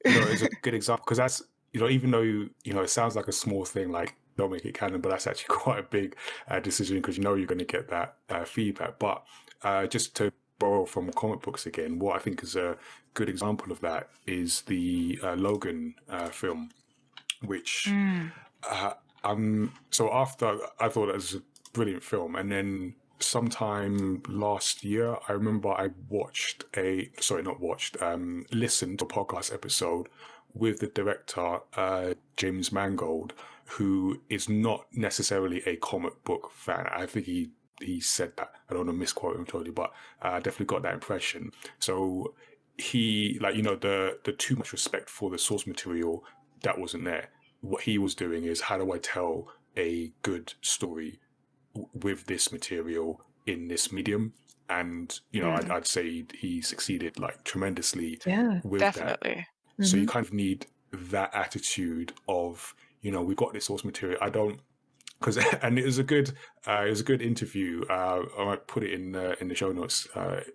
it's a good example, because that's even though it sounds like a small thing, like don't make it canon, but that's actually quite a big decision, because you're going to get that feedback. But just to borrow from comic books again, what I think is a good example of that is the Logan film, which so after I thought it was a brilliant film, and then sometime last year, I remember I listened to a podcast episode with the director, James Mangold, who is not necessarily a comic book fan. I think he said that. I don't want to misquote him totally, but I definitely got that impression. So he, the too much respect for the source material, that wasn't there. What he was doing is, how do I tell a good story with this material in this medium? And I'd say he succeeded tremendously with definitely. That. So you kind of need that attitude of, we've got this source material. And it was a good interview. I might put it in the show notes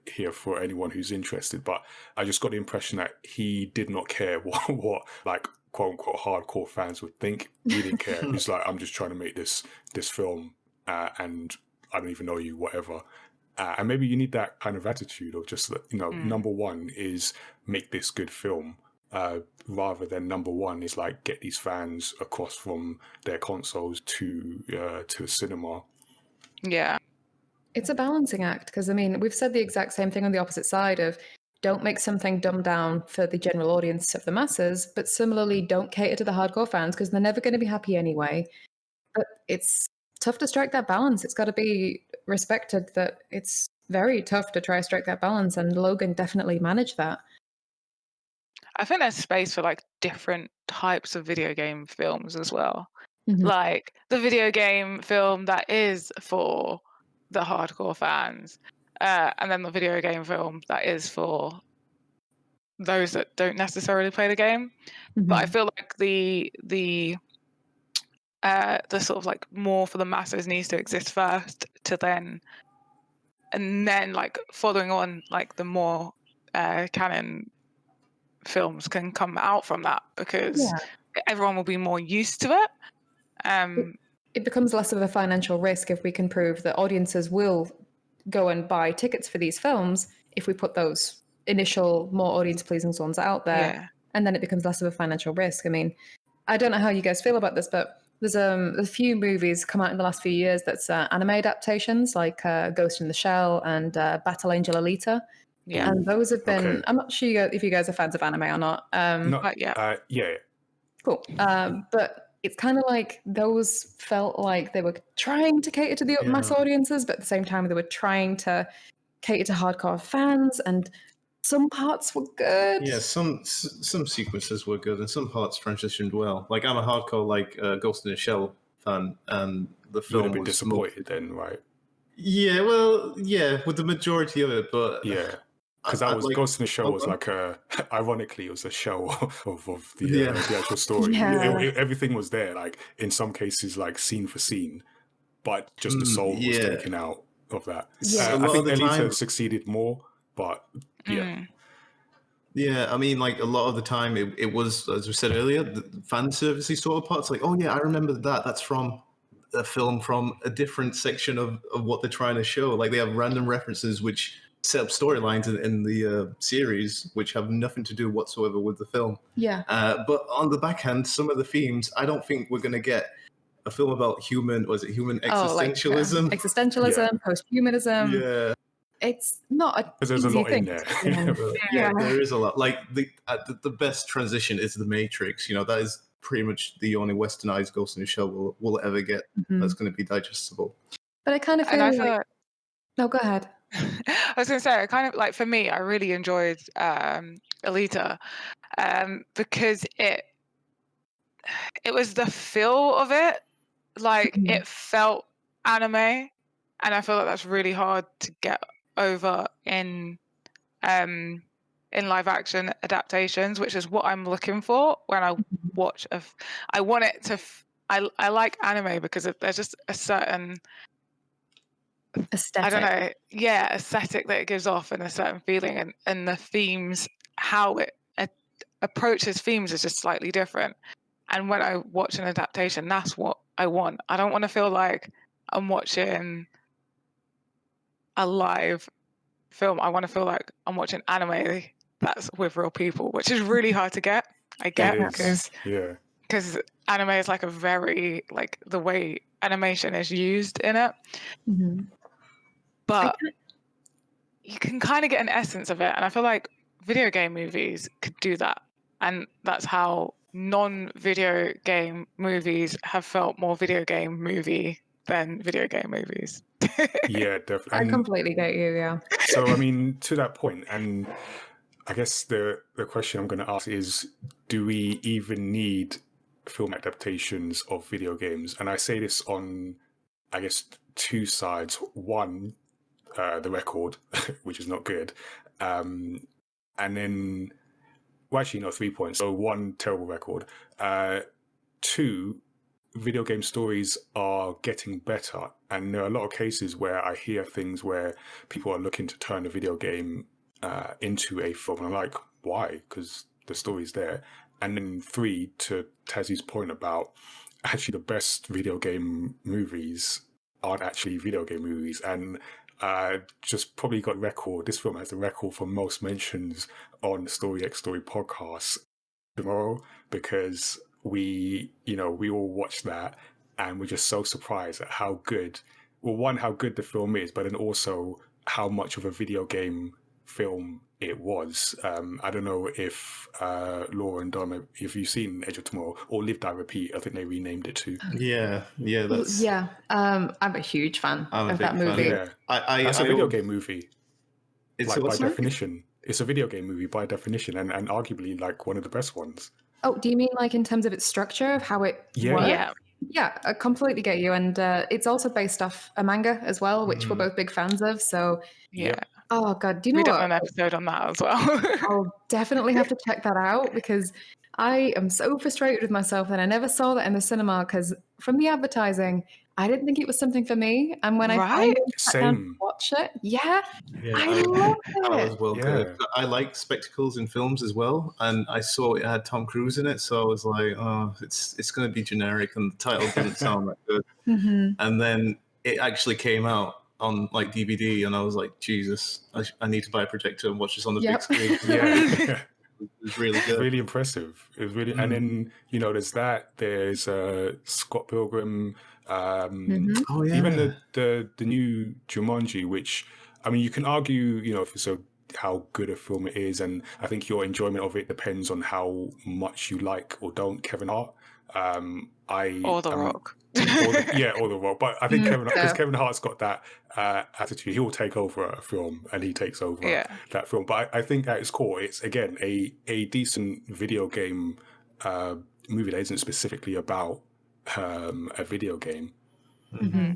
here for anyone who's interested. But I just got the impression that he did not care what quote unquote hardcore fans would think. He didn't care. He's like, I'm just trying to make this film. And I don't even know you, whatever. And maybe you need that kind of attitude of just, number one is make this good film, rather than number one is get these fans across from their consoles to a cinema. Yeah. It's a balancing act, because, we've said the exact same thing on the opposite side of don't make something dumbed down for the general audience of the masses, but similarly don't cater to the hardcore fans, because they're never going to be happy anyway. But it's tough to strike that balance. It's got to be respected that it's very tough to try to strike that balance, and Logan definitely managed that. I think there's space for different types of video game films as well. Mm-hmm. The video game film that is for the hardcore fans, and then the video game film that is for those that don't necessarily play the game. Mm-hmm. But I feel like the sort of more for the masses needs to exist first, and then following on the more canon films can come out from that, because everyone will be more used to it. It becomes less of a financial risk if we can prove that audiences will go and buy tickets for these films if we put those initial more audience pleasing ones out there, and then it becomes less of a financial risk. I don't know how you guys feel about this, but There's a few movies come out in the last few years that's anime adaptations, like Ghost in the Shell and Battle Angel Alita. Yeah. And those have been, Okay. I'm not sure if you guys are fans of anime or not. Yeah. Yeah. Cool. But it's kind of like those felt like they were trying to cater to the mass audiences, but at the same time they were trying to cater to hardcore fans, and some parts were good. Yeah, some sequences were good, and some parts transitioned well. Like I'm a hardcore Ghost in the Shell fan, and the film You'd have been was disappointed then, right? Yeah, well, yeah, with the majority of it, but yeah. Because that was like, Ghost in the Shell was like ironically, it was a shell of the actual story. Yeah. Everything was there, like in some cases, like scene for scene, but just the soul was taken out of that. Yeah. I think Alita succeeded more, but yeah. Yeah, I mean, like a lot of the time, it was, as we said earlier, the fan servicey sort of parts. Like, oh yeah, I remember that. That's from a film from a different section of what they're trying to show. Like they have random references which set up storylines in the series which have nothing to do whatsoever with the film. Yeah. But on the backhand, some of the themes, I don't think we're going to get a film about human existentialism? Existentialism, post-humanism. Yeah. It's not a there's a lot thing. in there. Yeah, there is a lot. Like the best transition is The Matrix. You know, that is pretty much the only westernized Ghost in the Shell we'll ever get that's going to be digestible. But I kind of feel like... No, go ahead. I was going to say, I kind of like, for me, I really enjoyed Alita because it was the feel of it. Like it felt anime, and I feel like that's really hard to get over in live action adaptations, which is what I'm looking for when I watch I want it to I like anime because there's just a certain aesthetic. I don't know, aesthetic that it gives off, and a certain feeling, and the themes, how it approaches themes is just slightly different. And when I watch an adaptation, that's what I want. I don't want to feel like I'm watching a live film. I want to feel like I'm watching anime that's with real people, which is really hard to get. I get because anime is like a very, like, the way animation is used in it. But you can kind of get an essence of it, and I feel like video game movies could do that, and that's how non-video game movies have felt more video game movie than video game movies. Yeah, definitely. I completely get you, yeah. So, I mean, to that point, and I guess the question I'm going to ask is, do we even need film adaptations of video games? And I say this on, I guess, two sides. One, the record, which is not good. And then, well, actually, no, 3 points. So one, terrible record. Two, video game stories are getting better. And there are a lot of cases where I hear things where people are looking to turn a video game into a film. And I'm like, why? Because the story's there. And then three, to Tazzii's point about actually the best video game movies aren't actually video game movies. And just probably got record. This film has the record for most mentions on the Story X Story podcast tomorrow, because we all watched that and we're just so surprised at how good, well, one, how good the film is, but then also how much of a video game film it was. I don't know if Laura and Dom, if you've seen Edge of Tomorrow or Live Die Repeat, I think they renamed it too. That's I'm a huge fan of that movie. Yeah, that's a video game movie. It's by definition. It's a video game movie by definition, and arguably like one of the best ones. Oh, do you mean like in terms of its structure, of how it works? Yeah, I completely get you. And it's also based off a manga as well, which we're both big fans of. So oh God, do you know what? We've done an episode on that as well. I'll definitely have to check that out, because I am so frustrated with myself that I never saw that in the cinema, because from the advertising, I didn't think it was something for me. And when I finally sat down to watch it, I love it. I was well good. I like spectacles in films as well, and I saw it had Tom Cruise in it, so I was like, oh, it's going to be generic, and the title didn't sound that good. And then it actually came out on like DVD, and I was like, Jesus, I need to buy a projector and watch this on the big screen. was really good. Really impressive. It was really, and then there's Scott Pilgrim, Oh yeah. even the new Jumanji, which I mean, you can argue, how good a film it is, and I think your enjoyment of it depends on how much you like or don't Kevin Hart. Or The Rock. Or The Rock. But I think Kevin Hart's got that attitude. He will take over a film, and he takes over that film. But I think at its core, it's again a decent video game movie that isn't specifically about a video game. Mm-hmm.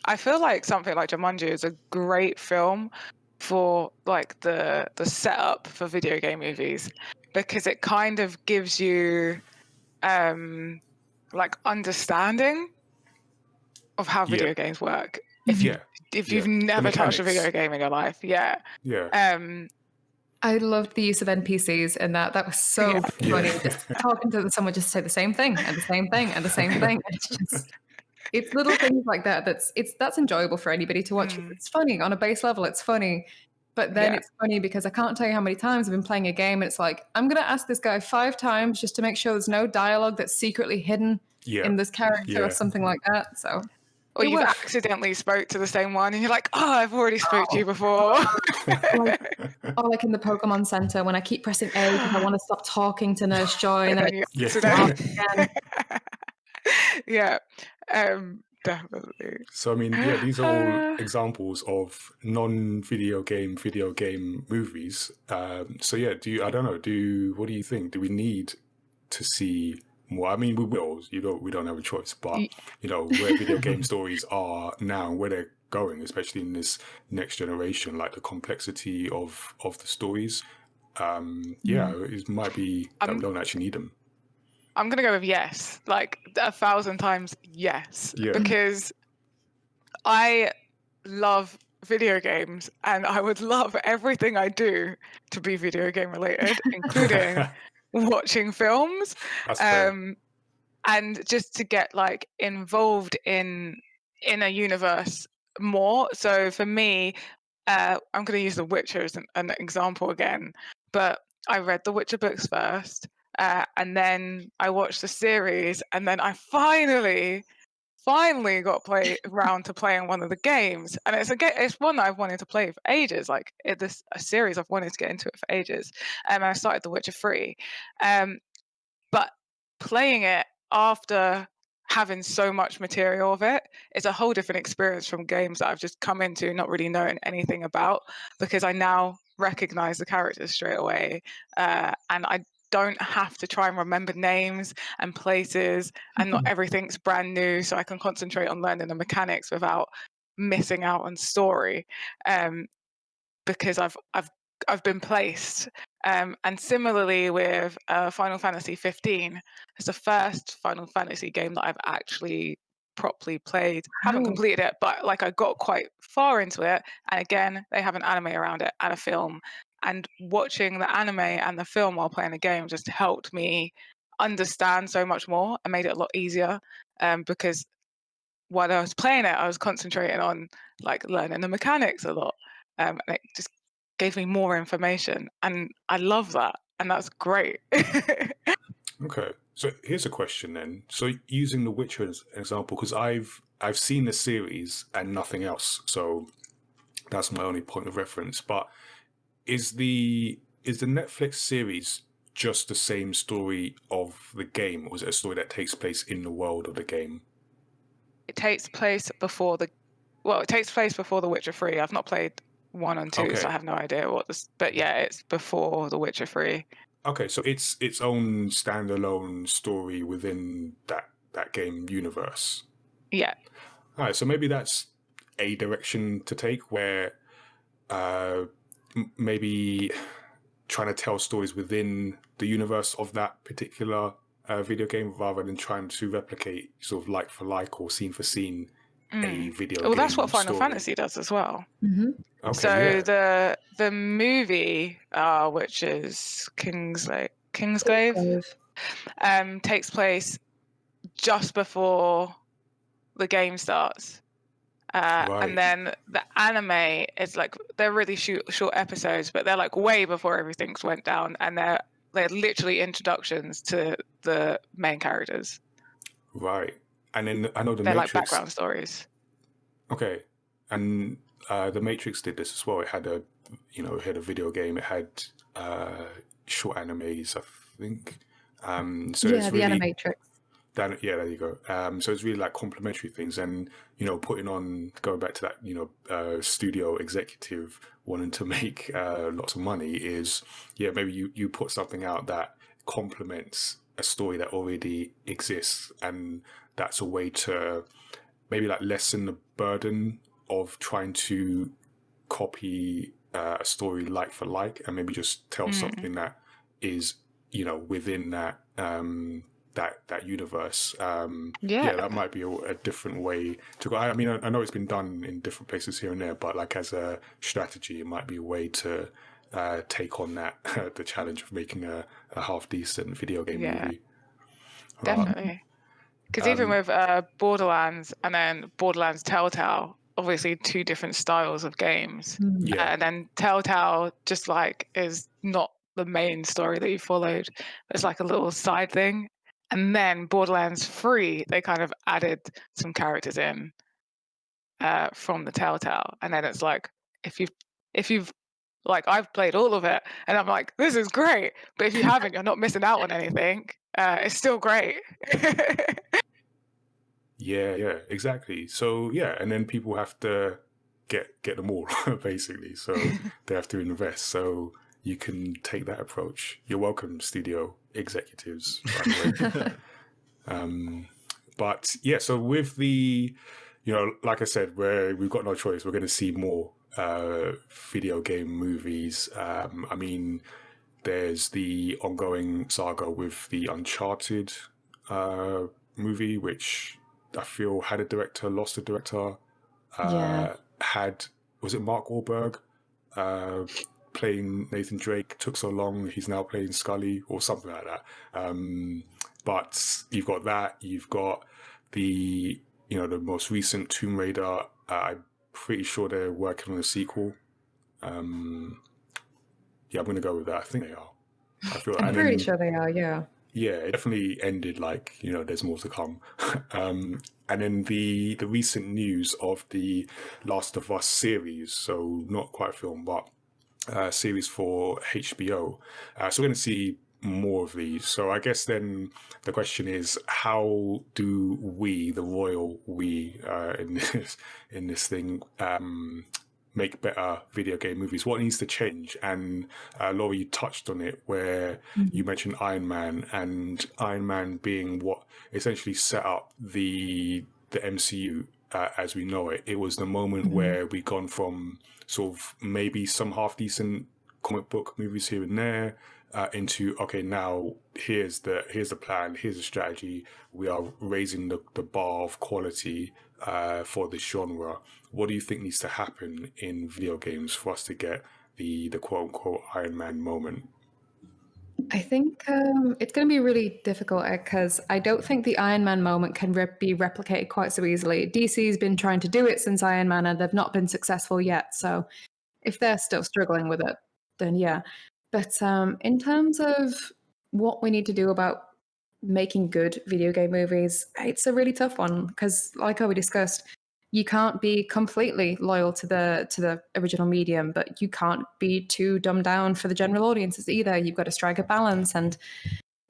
I feel like something like Jumanji is a great film for like the setup for video game movies, because it kind of gives you like understanding of how video games work. If you've never touched a video game in your life, I loved the use of NPCs in that. That was so funny. Just talking to someone, just say the same thing and the same thing and the same thing. It's little things like that. That's enjoyable for anybody to watch. It's funny on a base level. It's funny. But then it's funny because I can't tell you how many times I've been playing a game and it's like, I'm going to ask this guy 5 times just to make sure there's no dialogue that's secretly hidden in this character or something like that. So, or you've accidentally spoke to the same one and you're like, oh, I've already spoke to you before. Or like in the Pokemon Center when I keep pressing A because I want to stop talking to Nurse Joy and then definitely. So I mean, these are all examples of non-video game movies. So yeah, what do you think? Do we need to see more? I mean, we will. We don't have a choice, but where video game stories are now, and where they're going, especially in this next generation, like the complexity of the stories. It might be that we don't actually need them. I'm going to go with yes, like 1,000 times yes, because I love video games and I would love everything I do to be video game related, including watching films, and just to get like involved in a universe more. So for me, I'm going to use The Witcher as an example again, but I read the Witcher books first. And then I watched the series, and then I finally got around to playing one of the games. And it's one that I've wanted to play for ages. Like a series I've wanted to get into it for ages. And I started The Witcher 3. But playing it after having so much material of it is a whole different experience from games that I've just come into not really knowing anything about, because I now recognize the characters straight away, and I don't have to try and remember names and places, and not everything's brand new, so I can concentrate on learning the mechanics without missing out on story, because I've been placed. And similarly with Final Fantasy 15, it's the first Final Fantasy game that I've actually properly played. Haven't completed it, but like I got quite far into it, and again they have an anime around it and a film, and watching the anime and the film while playing the game just helped me understand so much more and made it a lot easier, because while I was playing it I was concentrating on like learning the mechanics a lot, and it just gave me more information, and I love that, and that's great. Okay, so here's a question then. So using The Witcher as an example, because I've seen the series and nothing else, so that's my only point of reference. But is the Netflix series just the same story of the game, or is it a story that takes place in the world of the game? It takes place before The Witcher 3. I've not played 1 and 2, so I have no idea but yeah, it's before The Witcher 3. Okay, so it's its own standalone story within that game universe. Yeah. All right, so maybe that's a direction to take, where maybe trying to tell stories within the universe of that particular video game, rather than trying to replicate sort of like for like or scene for scene a video game. Well, that's what Final Fantasy does as well. Okay, so the movie, which is Kingsglaive, takes place just before the game starts. And then the anime is like, they're really short episodes, but they're like way before everything's went down, and they're they're literally introductions to the main characters. Right. And then I know the They're Matrix. like background stories. Okay. And the Matrix did this as well. It had a video game. It had short animes, I think. So it's the really Animatrix. there you go. So it's really like complementary things, and going back to that, studio executive wanting to make lots of money is, maybe you put something out that complements a story that already exists, and that's a way to maybe like lessen the burden of trying to copy a story like for like, and maybe just tell something that is within that that universe. That might be a different way to go. I mean, I know it's been done in different places here and there, but like as a strategy, it might be a way to take on that the challenge of making a half decent video game movie. Definitely. Because even with Borderlands and then Borderlands Telltale, obviously two different styles of games. And then Telltale just like is not the main story that you followed. It's like a little side thing. And then Borderlands 3, they kind of added some characters in from the Telltale. And then it's like, if you've like, I've played all of it and I'm like, this is great. But if you haven't, you're not missing out on anything. It's still great. Yeah, exactly. So and then people have to get them all basically. So they have to invest. So you can take that approach. You're welcome, studio executives, by the way. But so with the, like I said, where we've got no choice, we're going to see more video game movies. I mean, there's the ongoing saga with the Uncharted movie, which I feel had a director, lost a director. Was it Mark Wahlberg playing Nathan Drake? Took so long, he's now playing Scully or something like that. But you've got that. You've got the the most recent Tomb Raider. I'm pretty sure they're working on a sequel. I'm going to go with that. I think they are. I'm pretty sure they are. Yeah. Yeah, it definitely ended like, there's more to come. And then the recent news of the Last of Us series, so not quite a film, but series for HBO. So we're going to see more of these. So I guess then the question is, how do we, the royal we, in this thing, make better video game movies? What needs to change? And Laura, you touched on it where you mentioned Iron Man, and Iron Man being what essentially set up the MCU as we know it. It was the moment where we gone from sort of maybe some half decent comic book movies here and there into, okay, now here's the plan, here's the strategy. We are raising the bar of quality for this genre. What do you think needs to happen in video games for us to get the quote unquote Iron Man moment? I think it's going to be really difficult because I don't think the Iron Man moment can be replicated quite so easily. DC's been trying to do it since Iron Man and they've not been successful yet. So if they're still struggling with it, then yeah. But in terms of what we need to do about making good video game movies, it's a really tough one because, like we discussed, you can't be completely loyal to the original medium, but you can't be too dumbed down for the general audiences either. You've got to strike a balance, and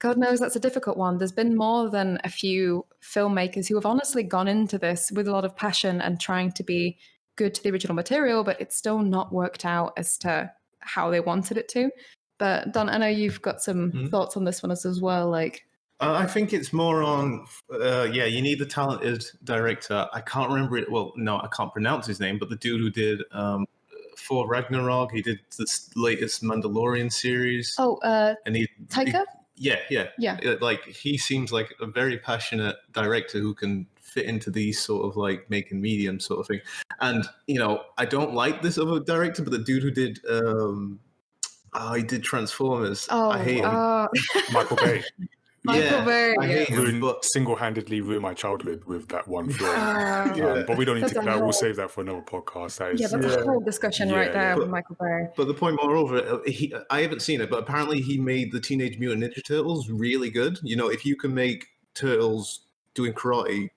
God knows that's a difficult one. There's been more than a few filmmakers who have honestly gone into this with a lot of passion and trying to be good to the original material, but it's still not worked out as to how they wanted it to. But Don, I know you've got some thoughts on this one as well. Like, I think it's more on, you need the talented director. I can't remember it. Well, no, I can't pronounce his name, but the dude who did for Ragnarok, he did this latest Mandalorian series. And Taika? Yeah. Like, he seems like a very passionate director who can fit into these sort of like making medium sort of thing. And, I don't like this other director, but the dude who did, he did Transformers. I hate him. Michael Bay. Michael Bay. I hate him, but single-handedly ruined my childhood with that one film. But we don't need to. We'll save that for another podcast. That's a whole discussion right there with Michael Bay. But the point, moreover, I haven't seen it, but apparently he made the Teenage Mutant Ninja Turtles really good. You know, if you can make turtles doing karate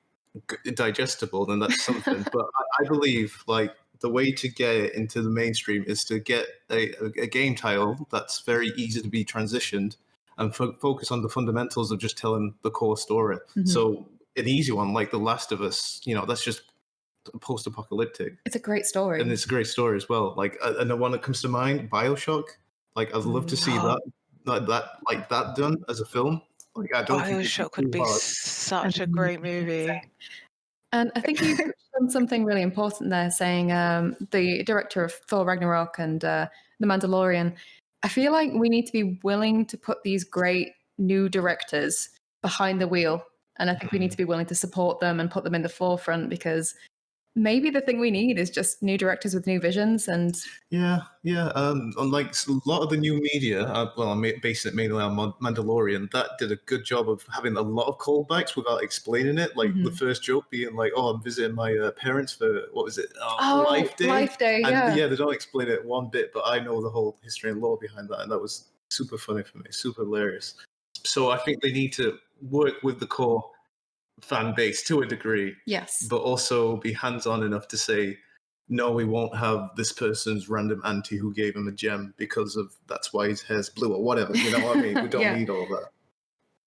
digestible, then that's something. But I believe, like, the way to get it into the mainstream is to get a game title that's very easy to be transitioned and focus on the fundamentals of just telling the core story. So an easy one like The Last of Us, you know, that's just post-apocalyptic. It's a great story. And it's a great story as well. Like, and the one that comes to mind, BioShock. Like, I'd love to see that done as a film. Like, I don't BioShock would be such a great movie. And I think you touched on something really important there, saying the director of Thor Ragnarok and The Mandalorian. I feel like we need to be willing to put these great new directors behind the wheel. And I think we need to be willing to support them and put them in the forefront, because maybe the thing we need is just new directors with new visions. And unlike a lot of the new media, I'm basing it mainly on Mandalorian, that did a good job of having a lot of callbacks without explaining it. Like the first joke being like, "Oh, I'm visiting my parents for what was it? Life Day." Life Day, and, they don't explain it one bit, but I know the whole history and lore behind that, and that was super funny for me, super hilarious. So I think they need to work with the core fan base to a degree, yes, but also be hands-on enough to say, no, we won't have this person's random auntie who gave him a gem because of that's why his hair's blue or whatever. You know what I mean? We don't need all that.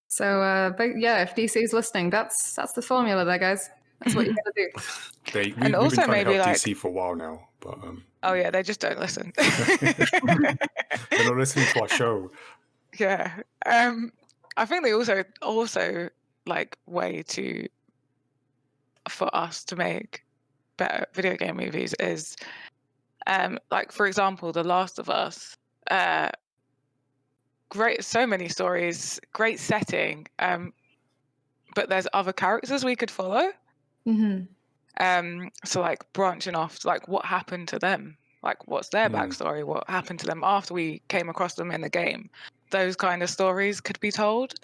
So, but yeah, if DC is listening, that's the formula there, guys. That's what you got to do. We've been trying to help DC for a while now, but they just don't listen. They're not listening to our show. Yeah, I think they also like way for us to make better video game movies is like, for example, The Last of Us. Great, so many stories, great setting, but there's other characters we could follow. So like branching off, like what happened to them, like what's their backstory, what happened to them after we came across them in the game. Those kind of stories could be told,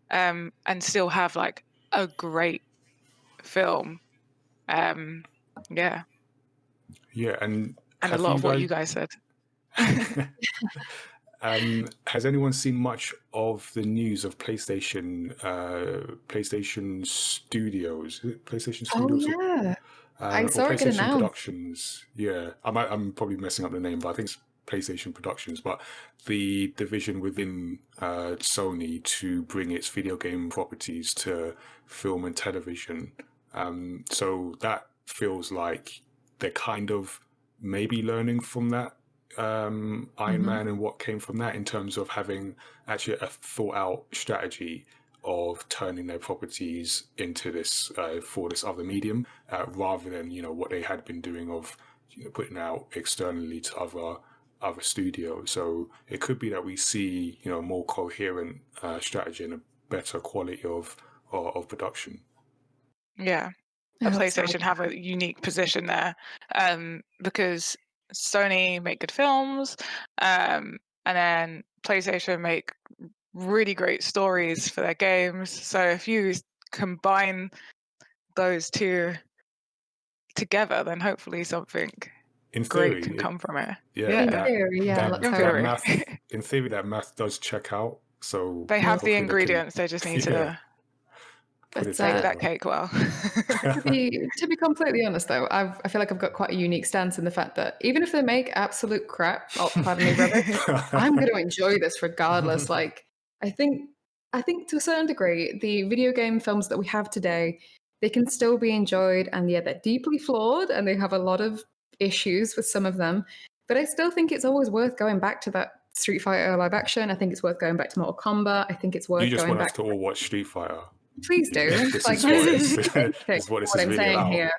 and still have like a great film. And a lot of what you guys said. Has anyone seen much of the news of PlayStation Studios? Is it PlayStation Studios? Oh yeah, I saw it PlayStation announced. Productions. Yeah, I'm probably messing up the name, but I think it's PlayStation Productions. But the division within Sony to bring its video game properties to film and television. So that feels like they're kind of maybe learning from that Iron Man and what came from that in terms of having actually a thought out strategy of turning their properties into this for this other medium rather than what they had been doing of putting out externally to other studios. So it could be that we see more coherent strategy and a better quality of production. Yeah, PlayStation have a unique position there, because Sony make good films, and then PlayStation make really great stories for their games. So if you combine those two together, then hopefully something great can come from it. Yeah, In theory, that math does check out. So they have the ingredients. They just need to make that cake well. to be completely honest, though, I feel like I've got quite a unique stance in the fact that even if they make absolute crap, pardon me, brother, I'm going to enjoy this regardless. Like, I think to a certain degree, the video game films that we have today, they can still be enjoyed, and they're deeply flawed, and they have a lot of issues with some of them. But I still think it's always worth going back to that Street Fighter live action. I think it's worth going back to Mortal Kombat. I think it's worth going back. Us to all watch Street Fighter. Please do. This is what this is really saying about. Here.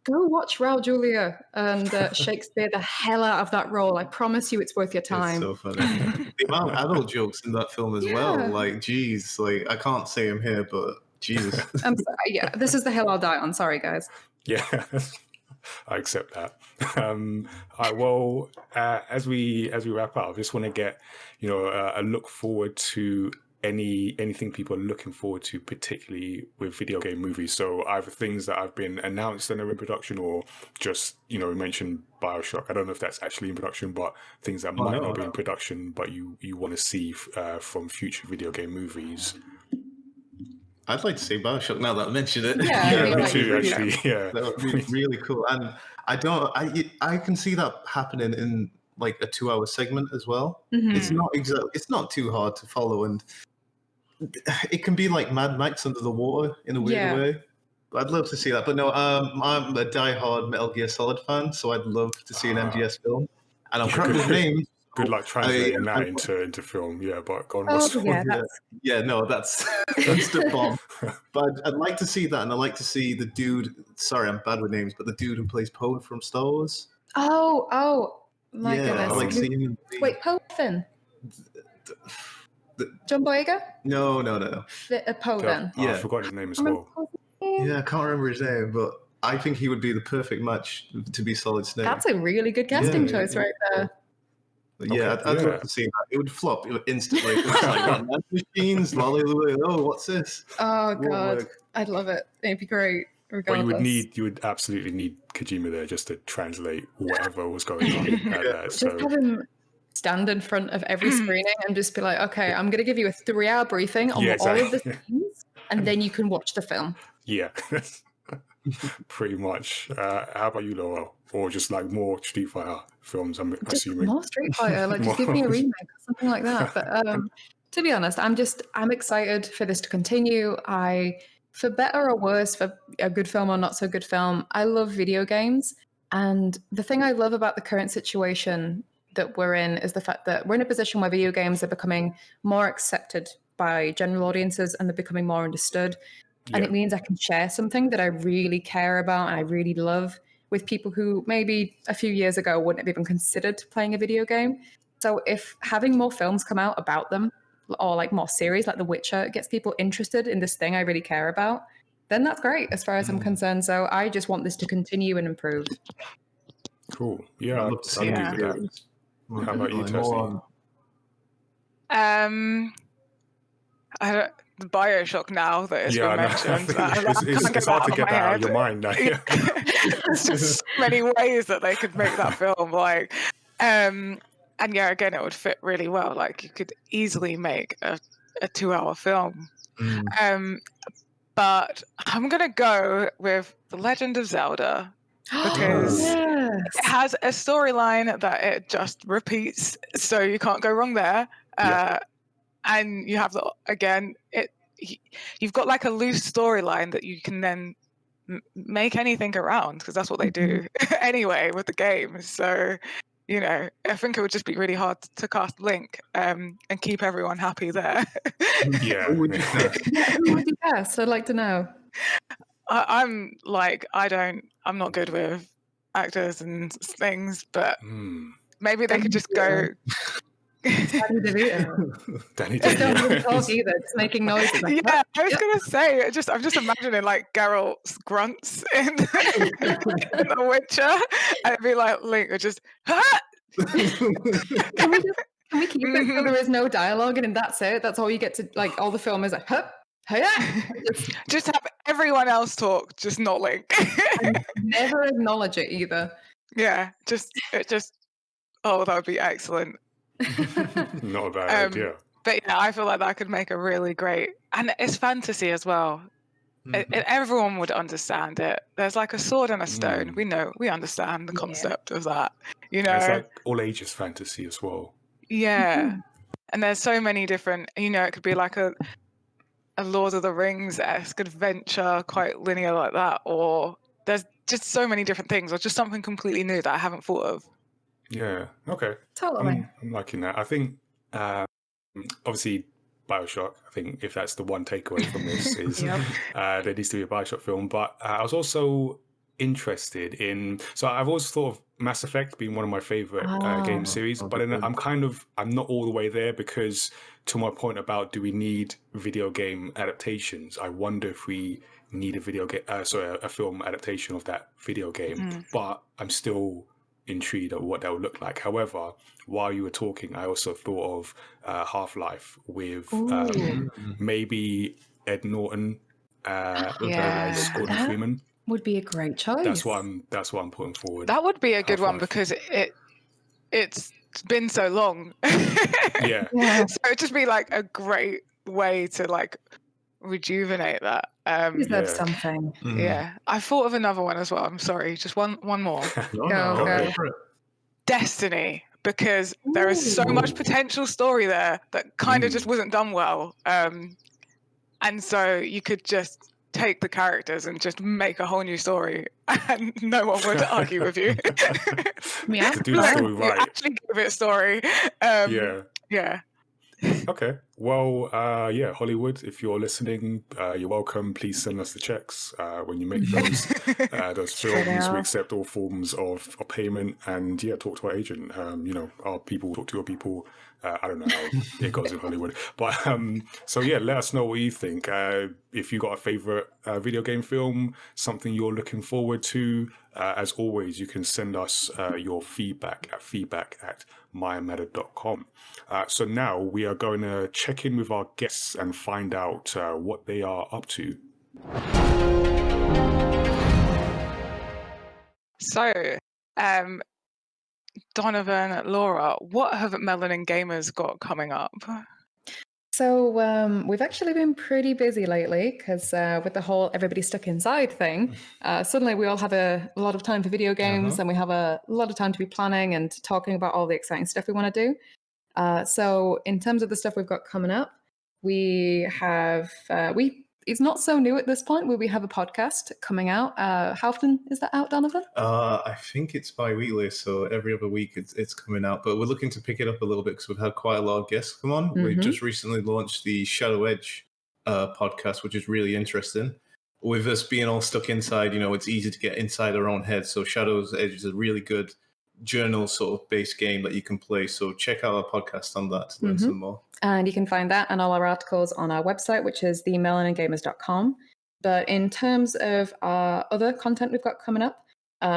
Go watch Raul Julia and Shakespeare the hell out of that role. I promise you it's worth your time. It's so funny. The amount of adult jokes in that film as well. Like, geez, like I can't say them here, but Jesus. I'm sorry. Yeah, this is the hill I'll die on. Sorry, guys. Yeah, I accept that. All right, well, as we wrap up, I just want to get a look forward to anything people are looking forward to, particularly with video game movies. So either things that have been announced and are in production, or just, we mentioned BioShock. I don't know if that's actually in production, but things that might not be in production, but you want to see from future video game movies. I'd like to see BioShock now that I mentioned it. Yeah, me too, actually. Yeah, that would be really cool. And I can see that happening in like a 2-hour segment as well. Mm-hmm. It's not too hard to follow, and it can be like Mad Max under the water in a weird way. I'd love to see that. But no, I'm a diehard Metal Gear Solid fan, so I'd love to see an MGS film. And I'm crap with names. Good luck translating that into film. Yeah, but go on. That's the bomb. But I'd like to see that, and I'd like to see the dude. Sorry, I'm bad with names, but the dude who plays Poe from Star Wars. Oh, my goodness! I'd like to see him. Wait, Poe Finn. John Boyega? No. Poe then. I forgot his name as well. Yeah, I can't remember his name, but I think he would be the perfect match to be Solid Snake. That's a really good casting choice right there. Yeah, I'd love to see that. It would flop instantly. It's like, machines, lolly, what's this? Oh, God. I'd love it. It'd be great, regardless. But you would absolutely need Kojima there just to translate whatever was going on. Just have him stand in front of every screening and just be like, okay, I'm going to give you a 3-hour briefing on all of the scenes, and then you can watch the film. Yeah, pretty much. How about you, Laura? Or just like more Street Fighter films, I'm assuming. More Street Fighter, like just give me a remake or something like that. But to be honest, I'm excited for this to continue. For better or worse, for a good film or not so good film, I love video games. And the thing I love about the current situation that we're in is the fact that we're in a position where video games are becoming more accepted by general audiences and they're becoming more understood. And it means I can share something that I really care about and I really love with people who maybe a few years ago wouldn't have even considered playing a video game. So if having more films come out about them, or like more series like The Witcher, gets people interested in this thing I really care about, then that's great as far as I'm concerned. So I just want this to continue and improve. Cool. Yeah, I'd love to see that. How about you, Tazziii? The BioShock now that it's been mentioned. It's hard to get that out of your mind now. There's just so many ways that they could make that film. And again, it would fit really well. Like you could easily make a 2-hour film. But I'm gonna go with The Legend of Zelda because it has a storyline that it just repeats, so you can't go wrong there. And you have you've got like a loose storyline that you can then make anything around, because that's what they do anyway with the games. So, I think it would just be really hard to cast Link and keep everyone happy there. Who would you cast? I'd like to know. I'm not good with actors and things, but maybe they could just go. Danny DeVito. Danny Just don't DeVito. really talk either, just making noises. Like, I was gonna say, I'm just imagining like Geralt's grunts in The Witcher, and it'd be like Link would just. Can we keep it so there is no dialogue and that's it? That's all you get to like. All the film is like, just have everyone else talk, just not Link. And never acknowledge it either. Yeah, that would be excellent. Not a bad idea. But I feel like that could make a really great, and it's fantasy as well. Everyone would understand it. There's like a sword and a stone. We understand the concept of that. It's like all ages fantasy as well. Yeah, and there's so many different. It could be like a Lord of the Rings-esque adventure, quite linear like that, or there's just so many different things, or just something completely new that I haven't thought of. Yeah. Okay. Totally. I'm liking that. I think, obviously, BioShock. I think if that's the one takeaway from this is there needs to be a BioShock film. But I was also interested in. So I've always thought of Mass Effect being one of my favorite game series, but then I'm not all the way there, because to my point about do we need video game adaptations? I wonder if we need a film adaptation of that video game. But I'm still intrigued at what that would look like. However, while you were talking, I also thought of Half-Life with maybe Ed Norton as Gordon Freeman. Would be a great choice. That's what I'm putting forward. That would be a good one Half-Life. because it's been so long. Yeah. So it'd just be like a great way to like rejuvenate that. Is that something? Yeah. I thought of another one as well. I'm sorry. Just one more. Go. Destiny, because there is so much potential story there that kind of just wasn't done well. And so you could just take the characters and just make a whole new story and no one would argue with you. Yeah. To do the story You right. actually give it a story. Yeah. Okay. Well, Hollywood, if you're listening, you're welcome. Please send us the checks when you make those films. We accept all forms of payment, and talk to our agent. Our people talk to your people. I don't know how it goes in Hollywood, but let us know what you think. If you got a favorite video game film, something you're looking forward to. As always, you can send us your feedback at mayamada.com. So now we are going to check in with our guests and find out what they are up to. So, Donovan, Laura, what have Melanin Gamers got coming up? So we've actually been pretty busy lately because with the whole everybody stuck inside thing, suddenly we all have a lot of time for video games and we have a lot of time to be planning and talking about all the exciting stuff we want to do. So in terms of the stuff we've got coming up, we have, it's not so new at this point where we have a podcast coming out. How often is that out, Donovan? I think it's bi-weekly, so every other week it's coming out. But we're looking to pick it up a little bit because we've had quite a lot of guests come on. We just recently launched the Shadow Edge podcast, which is really interesting. With us being all stuck inside, it's easy to get inside our own head. So Shadow's Edge is a really good journal sort of based game that you can play. So check out our podcast on that to learn some more. And you can find that and all our articles on our website, which is themelaningamers.com. But in terms of our other content we've got coming up,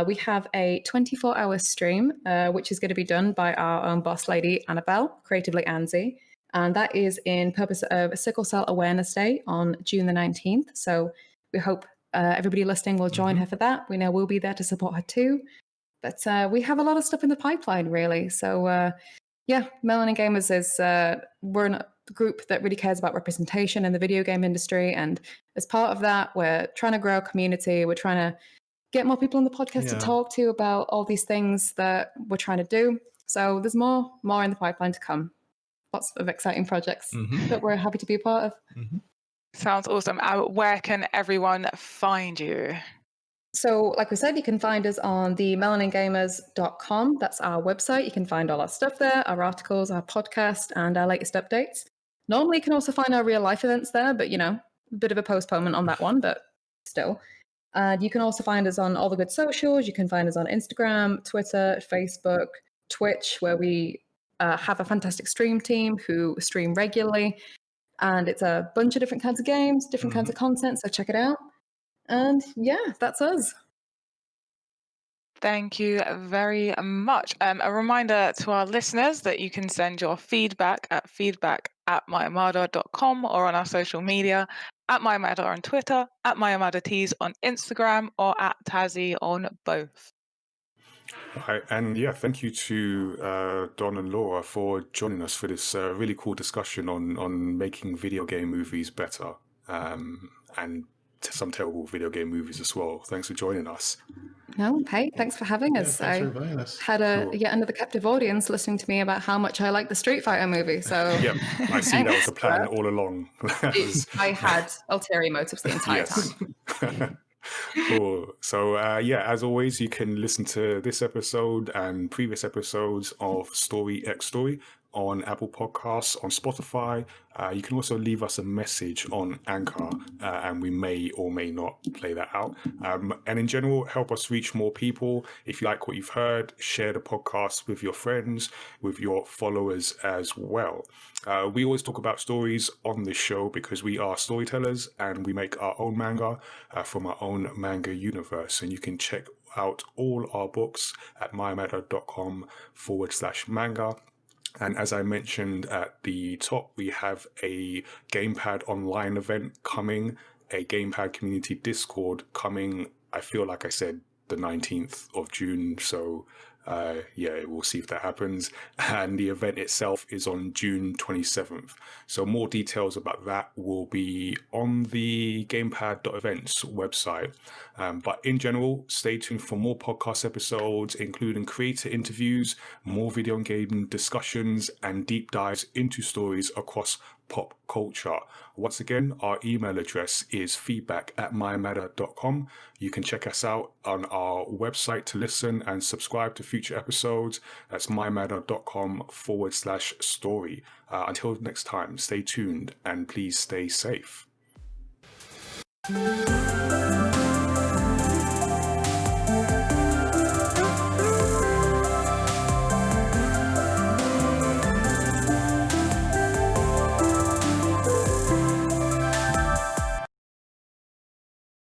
we have a 24-hour stream, which is going to be done by our own boss lady, Annabelle, creatively Anzi. And that is in purpose of Sickle Cell Awareness Day on June the 19th. So we hope everybody listening will join her for that. We know we'll be there to support her too. But we have a lot of stuff in the pipeline, really. So, Melanin Gamers is, we're a group that really cares about representation in the video game industry. And as part of that, we're trying to grow a community. We're trying to get more people on the podcast to talk to about all these things that we're trying to do. So there's more in the pipeline to come. Lots of exciting projects that we're happy to be a part of. Sounds awesome. Where can everyone find you? So, like we said, you can find us on the melaningamers.com. That's our website. You can find all our stuff there, our articles, our podcast, and our latest updates. Normally, you can also find our real life events there, but, a bit of a postponement on that one, but still. You can also find us on all the good socials. You can find us on Instagram, Twitter, Facebook, Twitch, where we have a fantastic stream team who stream regularly. And it's a bunch of different kinds of games, different kinds of content, so check it out. And that's us. Thank you very much. A reminder to our listeners that you can send your feedback at mayamada.com or on our social media at mayamada on Twitter, at mayamadatees on Instagram, or at Tazziii on both. Right, and thank you to Don and Laura for joining us for this really cool discussion on making video game movies better, and some terrible video game movies as well. Thanks for joining us. No, hey, thanks for having us. Thanks for inviting us. Had yet another captive audience listening to me about how much I like the Street Fighter movie. So I see that was the plan all along. I had ulterior motives the entire time. Cool. So as always, you can listen to this episode and previous episodes of Story X Story on Apple Podcasts, on Spotify. You can also leave us a message on Anchor, and we may or may not play that out. And in general, help us reach more people. If you like what you've heard, share the podcast with your friends, with your followers as well. We always talk about stories on this show because we are storytellers and we make our own manga from our own manga universe. And you can check out all our books at mayamada.com/manga. And as I mentioned at the top, we have a Gamepad Online event coming, a Gamepad community Discord coming, I feel like I said, the 19th of June. So yeah, we'll see if that happens. And the event itself is on June 27th. So more details about that will be on the gamepad.events website. But in general, stay tuned for more podcast episodes, including creator interviews, more video game discussions, and deep dives into stories across pop culture. Once again, our email address is feedback@mayamada.com. You can check us out on our website to listen and subscribe to future episodes. That's mayamada.com/story. Until next time, stay tuned and please stay safe.